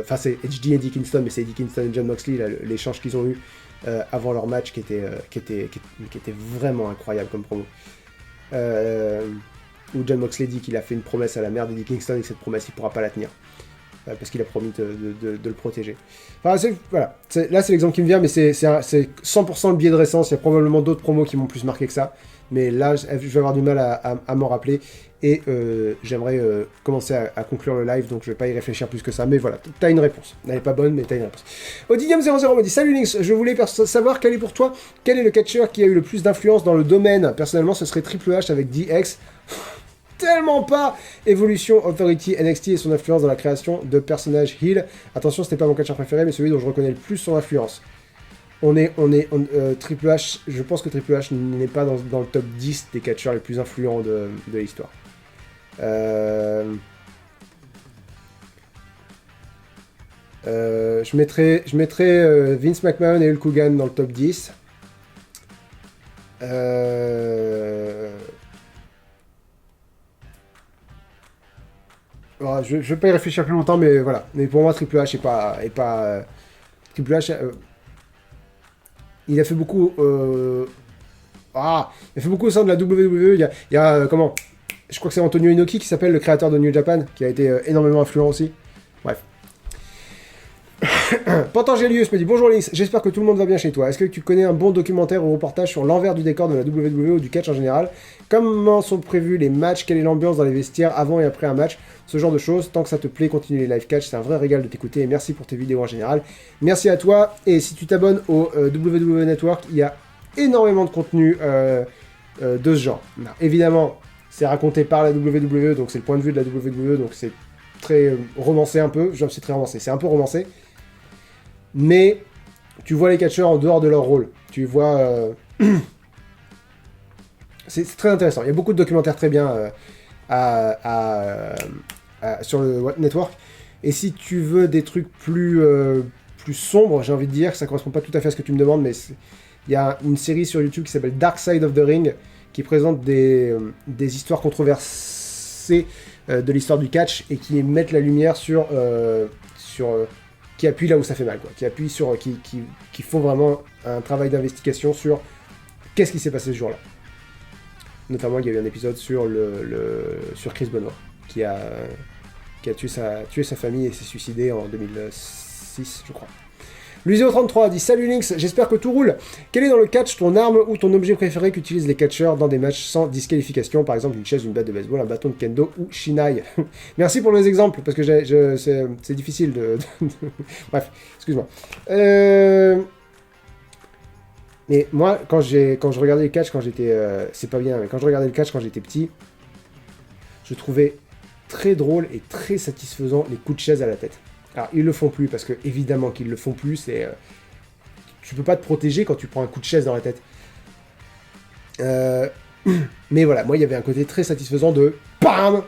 enfin c'est HD Eddie Kingston, mais c'est Eddie Kingston et John Moxley, là, l'échange qu'ils ont eu avant leur match qui était vraiment incroyable comme promo. Où John Moxley dit qu'il a fait une promesse à la mère d'Eddie Kingston et que cette promesse il pourra pas la tenir. Parce qu'il a promis de le protéger. Enfin, voilà. Là, c'est l'exemple qui me vient, mais c'est 100% le biais de récence. Il y a probablement d'autres promos qui m'ont plus marqué que ça. Mais là, je vais avoir du mal à m'en rappeler. Et j'aimerais commencer à conclure le live, donc je vais pas y réfléchir plus que ça. Mais voilà, t'as une réponse. Elle n'est pas bonne, mais t'as une réponse. Odidium00 me dit: Salut Lynx, je voulais savoir quel est le catcheur qui a eu le plus d'influence dans le domaine. Personnellement, ce serait Triple H avec DX. Tellement pas. Evolution, Authority, NXT et son influence dans la création de personnages heel. Attention, c'était pas mon catcheur préféré, mais celui dont je reconnais le plus son influence. Triple H, je pense que Triple H n'est pas dans le top 10 des catcheurs les plus influents de l'histoire. Je mettrais Vince McMahon et Hulk Hogan dans le top 10. Je vais pas y réfléchir plus longtemps, mais voilà. Mais pour moi, Triple H est pas Triple H. Il a fait beaucoup. Il a fait beaucoup au sein de la WWE. Il y a comment? Je crois que c'est Antonio Inoki qui s'appelle le créateur de New Japan, qui a été énormément influent aussi. Bref. Pantangelius me dit: Bonjour Lynx, j'espère que tout le monde va bien chez toi. Est-ce que tu connais un bon documentaire ou reportage sur l'envers du décor de la WWE ou du catch en général? Comment sont prévus les matchs? Quelle est l'ambiance dans les vestiaires avant et après un match? Ce genre de choses. Tant que ça te plaît, continue les live catch. C'est un vrai régal de t'écouter et merci pour tes vidéos en général. Merci à toi. Et si tu t'abonnes au WWE Network, il y a énormément de contenu de ce genre. Non, évidemment, c'est raconté par la WWE, donc c'est le point de vue de la WWE, donc c'est très romancé un peu. C'est très romancé, c'est un peu romancé. Mais tu vois les catcheurs en dehors de leur rôle. Tu vois... c'est très intéressant. Il y a beaucoup de documentaires très bien sur le network. Et si tu veux des trucs plus sombres, j'ai envie de dire, ça correspond pas tout à fait à ce que tu me demandes, mais il y a une série sur YouTube qui s'appelle Dark Side of the Ring, qui présente des histoires controversées de l'histoire du catch et qui mettent la lumière sur qui appuie là où ça fait mal, quoi. Qui appuie sur, qui font vraiment un travail d'investigation sur qu'est-ce qui s'est passé ce jour-là. Notamment, il y a eu un épisode sur sur Chris Benoit, qui a tué sa famille et s'est suicidé en 2006, je crois. Luisio33 dit: Salut Lynx, j'espère que tout roule. Quel est dans le catch ton arme ou ton objet préféré qu'utilisent les catcheurs dans des matchs sans disqualification? Par exemple, une chaise, une batte de baseball, un bâton de kendo ou shinai. Merci pour les exemples, parce que c'est difficile de... Bref, excuse-moi. Mais moi, quand je regardais le catch quand j'étais... c'est pas bien, mais quand je regardais le catch quand j'étais petit, je trouvais très drôle et très satisfaisant les coups de chaise à la tête. Alors, ils le font plus, parce que évidemment qu'ils le font plus, c'est... tu peux pas te protéger quand tu prends un coup de chaise dans la tête. Mais voilà, moi, il y avait un côté très satisfaisant de... BAM!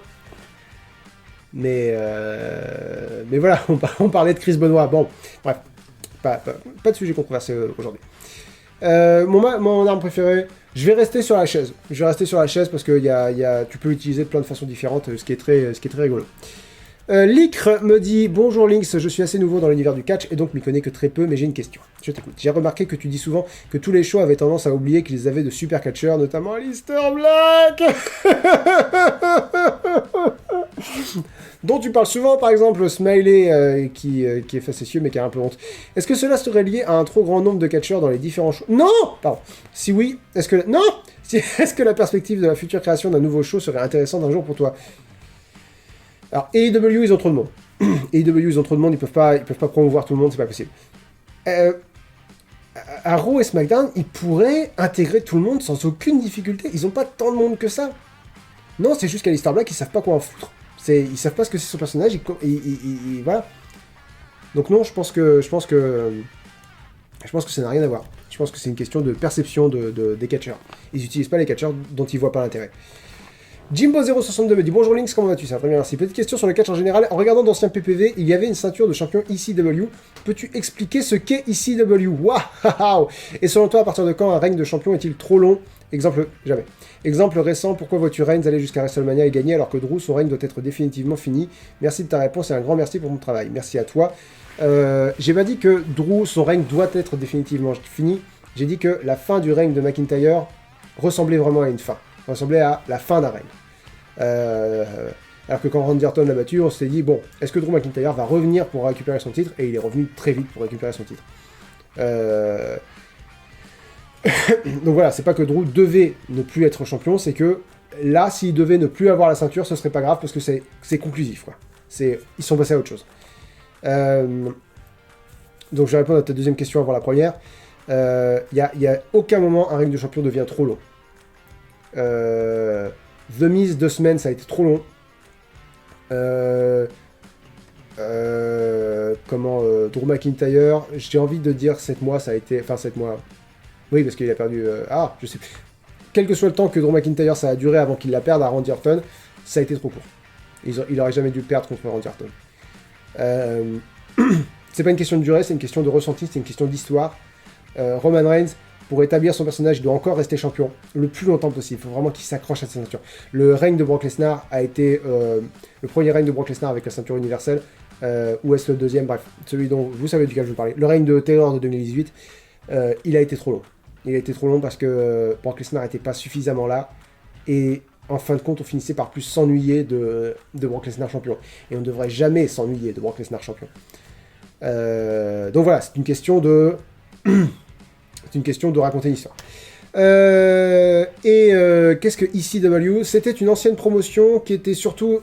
Mais voilà, on parlait de Chris Benoit. Bon, bref, pas de sujet controversé aujourd'hui. Mon arme préférée, je vais rester sur la chaise. Je vais rester sur la chaise parce que tu peux l'utiliser de plein de façons différentes, ce qui est très rigolo. Licre me dit « Bonjour Lynx, je suis assez nouveau dans l'univers du catch et donc m'y connais que très peu, mais j'ai une question. Je t'écoute. J'ai remarqué que tu dis souvent que tous les shows avaient tendance à oublier qu'ils avaient de super catcheurs, notamment Aleister Black dont tu parles souvent, par exemple Smiley qui est facétieux mais qui a un peu honte. Est-ce que cela serait lié à un trop grand nombre de catcheurs dans les différents shows? Non! Pardon. Si oui, est-ce que la perspective de la future création d'un nouveau show serait intéressante un jour pour toi? Alors, AEW, ils ont trop de monde. AEW, ils ont trop de monde, ils peuvent pas promouvoir tout le monde, c'est pas possible. À Raw et SmackDown, ils pourraient intégrer tout le monde sans aucune difficulté. Ils ont pas tant de monde que ça. Non, c'est juste qu'Aleister Black, ils savent pas quoi en foutre. Ils savent pas ce que c'est son personnage, voilà. Donc non, je pense que ça n'a rien à voir. Je pense que c'est une question de perception des catcheurs. Ils n'utilisent pas les catcheurs dont ils voient pas l'intérêt. Jimbo062 me dit « Bonjour Lynx, comment vas-tu ?» Ça va très bien, merci. Petite question sur le catch en général. En regardant d'anciens PPV, il y avait une ceinture de champion ECW. Peux-tu expliquer ce qu'est ECW? Waouh! Et selon toi, à partir de quand un règne de champion est-il trop long? Exemple, jamais. Exemple récent, pourquoi vois-tu Reigns aller jusqu'à WrestleMania et gagner alors que Drew, son règne doit être définitivement fini? Merci de ta réponse et un grand merci pour ton travail. Merci à toi. J'ai pas dit que Drew, son règne doit être définitivement fini. J'ai dit que la fin du règne de McIntyre ressemblait vraiment à une fin. Ressemblait à la fin d'un règne. Alors que quand Randy Orton l'a battu, on s'est dit, bon, est-ce que Drew McIntyre va revenir pour récupérer son titre? Et il est revenu très vite pour récupérer son titre. Donc voilà, c'est pas que Drew devait ne plus être champion, c'est que là, s'il devait ne plus avoir la ceinture, ce serait pas grave parce que c'est conclusif, quoi. Ils sont passés à autre chose. Donc je vais répondre à ta deuxième question avant la première. Il y a aucun moment un règne de champion devient trop long. The Miz 2 semaines, ça a été trop long. Drew McIntyre, j'ai envie de dire 7 mois, ça a été... Enfin 7 mois... Oui, parce qu'il a perdu... je sais plus. Quel que soit le temps que Drew McIntyre, ça a duré avant qu'il la perde à Randy Orton, ça a été trop court. Il aurait jamais dû perdre contre Randy Orton. C'est pas une question de durée, c'est une question de ressenti, c'est une question d'histoire. Roman Reigns, pour établir son personnage, il doit encore rester champion le plus longtemps possible. Il faut vraiment qu'il s'accroche à sa ceinture. Le règne de Brock Lesnar a été le premier règne de Brock Lesnar avec la ceinture universelle. Ou est-ce le deuxième? Bref, celui dont vous savez duquel je vous parlais. Le règne de Taylor de 2018, il a été trop long. Il a été trop long parce que Brock Lesnar n'était pas suffisamment là. Et en fin de compte, on finissait par plus s'ennuyer de Brock Lesnar champion. Et on ne devrait jamais s'ennuyer de Brock Lesnar champion. Donc voilà, c'est une question de... c'est une question de raconter une histoire. Qu'est-ce que ECW? C'était une ancienne promotion qui était surtout...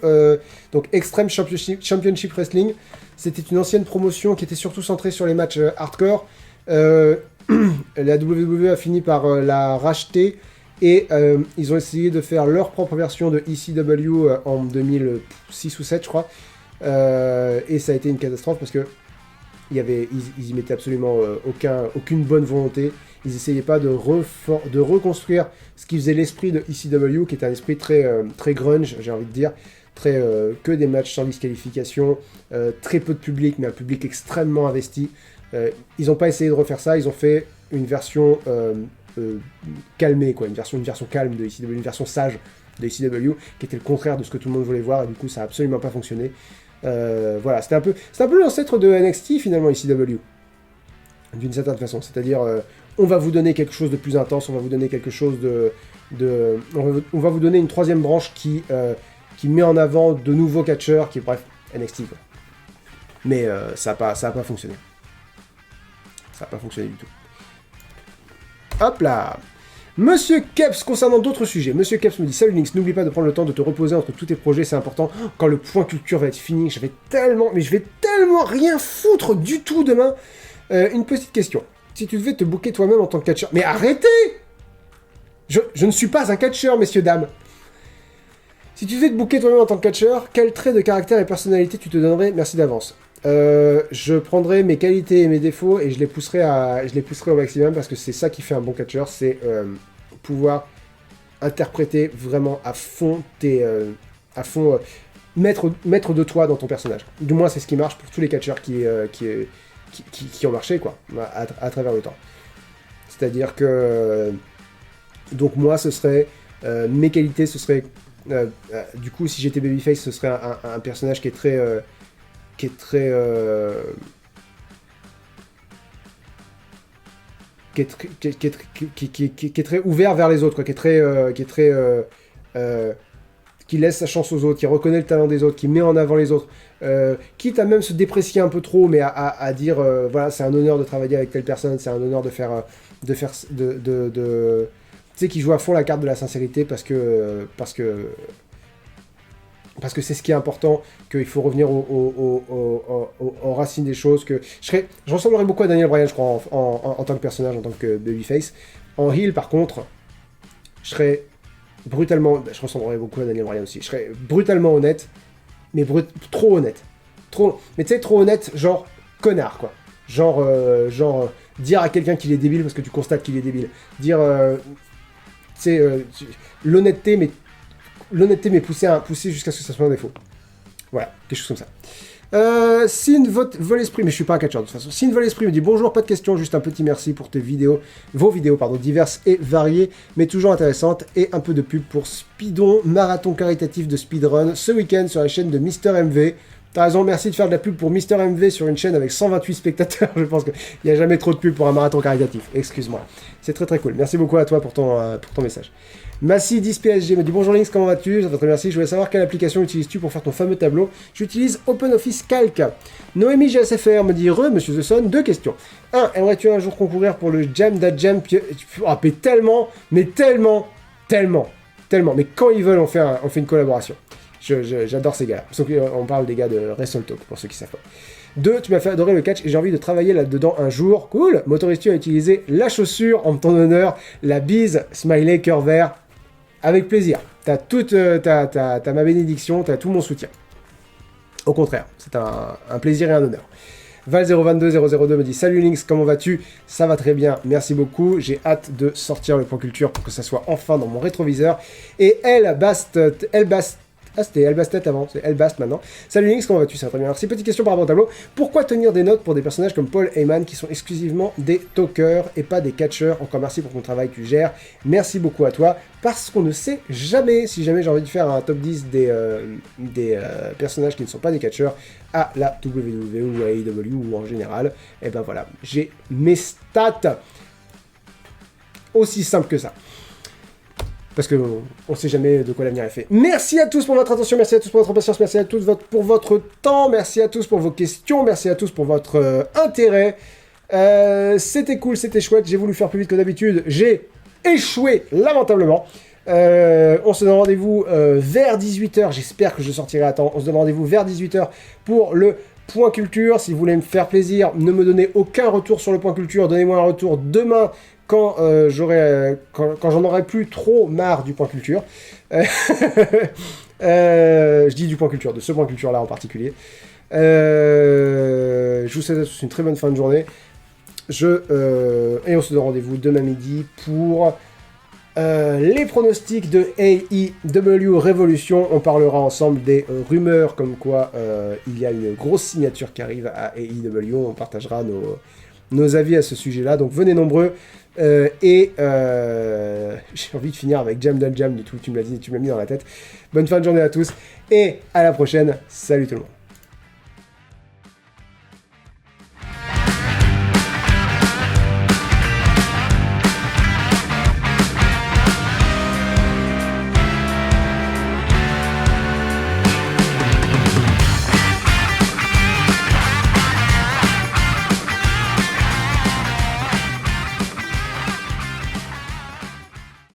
donc Extreme Championship Wrestling. C'était une ancienne promotion qui était surtout centrée sur les matchs hardcore. La WWE a fini par la racheter et ils ont essayé de faire leur propre version de ECW en 2006 ou 2007 je crois. Et ça a été une catastrophe parce que ils y mettaient absolument aucune bonne volonté. Ils essayaient pas de reconstruire ce qui faisait l'esprit de ECW, qui était un esprit très grunge, j'ai envie de dire, que des matchs sans disqualification, très peu de public, mais un public extrêmement investi. Ils n'ont pas essayé de refaire ça, ils ont fait une version calmée, quoi, une version calme de ECW, une version sage de ECW, qui était le contraire de ce que tout le monde voulait voir, et du coup ça n'a absolument pas fonctionné. Voilà, c'est un peu l'ancêtre de NXT finalement, ECW, d'une certaine façon, c'est-à-dire on va vous donner quelque chose de plus intense, on va vous donner quelque chose on va vous donner une troisième branche qui met en avant de nouveaux catcheurs, qui est bref, NXT quoi. Mais ça n'a pas fonctionné. Ça n'a pas fonctionné du tout. Hop là! Monsieur Keps, concernant d'autres sujets, Monsieur Keps me dit « Salut Lynx, n'oublie pas de prendre le temps de te reposer entre tous tes projets, c'est important. Quand le point culture va être fini, je vais tellement rien foutre du tout demain. Une petite question. si tu devais te booker toi-même en tant que catcheur... Mais arrêtez! Je ne suis pas un catcheur, messieurs, dames. Si tu devais te booker toi-même en tant que catcheur, quel trait de caractère et personnalité tu te donnerais? Merci d'avance. Je prendrais mes qualités et mes défauts et je les pousserais au maximum parce que c'est ça qui fait un bon catcheur, c'est pouvoir interpréter vraiment à fond mettre de toi dans ton personnage. Du moins, c'est ce qui marche pour tous les catcheurs qui ont marché, quoi, à travers le temps. C'est-à-dire que... donc moi, ce serait... mes qualités, ce serait... du coup, si j'étais Babyface, ce serait un personnage qui est très... qui est très ouvert vers les autres, quoi, qui laisse sa chance aux autres, qui reconnaît le talent des autres, qui met en avant les autres, quitte à même se déprécier un peu trop, mais à dire voilà, c'est un honneur de travailler avec telle personne, c'est un honneur de faire tu sais, qui joue à fond la carte de la sincérité parce que c'est ce qui est important, qu'il faut revenir aux racines des choses, que je ressemblerais beaucoup à Daniel Bryan, je crois, en tant que personnage, en tant que babyface. En heel, par contre, je serais brutalement... je ressemblerais beaucoup à Daniel Bryan aussi. Je serais brutalement honnête, mais trop honnête. Mais tu sais, trop honnête, genre connard, quoi. Genre dire à quelqu'un qu'il est débile parce que tu constates qu'il est débile. Dire... tu sais, l'honnêteté, mais poussé jusqu'à ce que ça soit un défaut. Voilà, quelque chose comme ça. Sin vol esprit, mais je suis pas un catcheur de toute façon. Sin vol esprit me dit bonjour, pas de questions, juste un petit merci pour vos vidéos, diverses et variées, mais toujours intéressantes, et un peu de pub pour Speedon, marathon caritatif de speedrun, ce week-end sur la chaîne de Mister MV. T'as raison, merci de faire de la pub pour Mister MV sur une chaîne avec 128 spectateurs. Je pense qu'il n'y a jamais trop de pub pour un marathon caritatif. Excuse-moi. C'est très très cool. Merci beaucoup à toi pour ton message. Massy 10 PSG me dit bonjour Lynx, comment vas-tu? Ça va très merci. Je voulais savoir quelle application utilises-tu pour faire ton fameux tableau. J'utilise OpenOffice Calc. Noémie GSFR me dit monsieur The Sun, 2 questions. 1. Aimerais-tu un jour concourir pour le Jam da Jam? Ah, mais tellement. Mais quand ils veulent, on fait une collaboration. J'adore ces gars-là. On parle des gars de WrestleTalk, pour ceux qui savent pas. 2. Tu m'as fait adorer le catch et j'ai envie de travailler là-dedans un jour. Cool. M'autorises-tu à utiliser la chaussure en ton honneur? La bise, smiley, cœur vert. Avec plaisir. T'as ma bénédiction, t'as tout mon soutien. Au contraire, c'est un plaisir et un honneur. Val022002 me dit salut Lynx, comment vas-tu? Ça va très bien, merci beaucoup. J'ai hâte de sortir le point culture pour que ça soit enfin dans mon rétroviseur. Et c'était Elbastet avant, c'est Elbast maintenant. Salut Lynx, comment vas-tu? Ça va très bien. Merci. Petite question par rapport au tableau. Pourquoi tenir des notes pour des personnages comme Paul Heyman qui sont exclusivement des talkers et pas des catcheurs? Encore merci pour ton travail, tu gères. Merci beaucoup à toi. Parce qu'on ne sait jamais, si jamais j'ai envie de faire un top 10 des personnages qui ne sont pas des catcheurs à la WWE ou à AEW ou en général, et ben voilà, j'ai mes stats. Aussi simple que ça. Parce qu'on ne sait jamais de quoi l'avenir est fait. Merci à tous pour votre attention, merci à tous pour votre patience, merci à tous pour votre temps, merci à tous pour vos questions, merci à tous pour votre intérêt. C'était cool, c'était chouette, j'ai voulu faire plus vite que d'habitude, j'ai échoué lamentablement. On se donne rendez-vous vers 18h, j'espère que je sortirai à temps. On se donne rendez-vous vers 18h pour le point culture. Si vous voulez me faire plaisir, ne me donnez aucun retour sur le point culture, donnez-moi un retour demain quand j'en aurai plus trop marre du point culture. Je dis du point culture, de ce point culture là en particulier. Je vous souhaite à tous une très bonne fin de journée. Et on se donne rendez-vous demain midi pour les pronostics de AEW Revolution. On parlera ensemble des rumeurs comme quoi il y a une grosse signature qui arrive à AEW. On partagera nos avis à ce sujet-là. Donc venez nombreux. J'ai envie de finir avec Jam Dal Jam de tout. Tu me l'as dit, tu me l'as mis dans la tête. Bonne fin de journée à tous et à la prochaine. Salut tout le monde.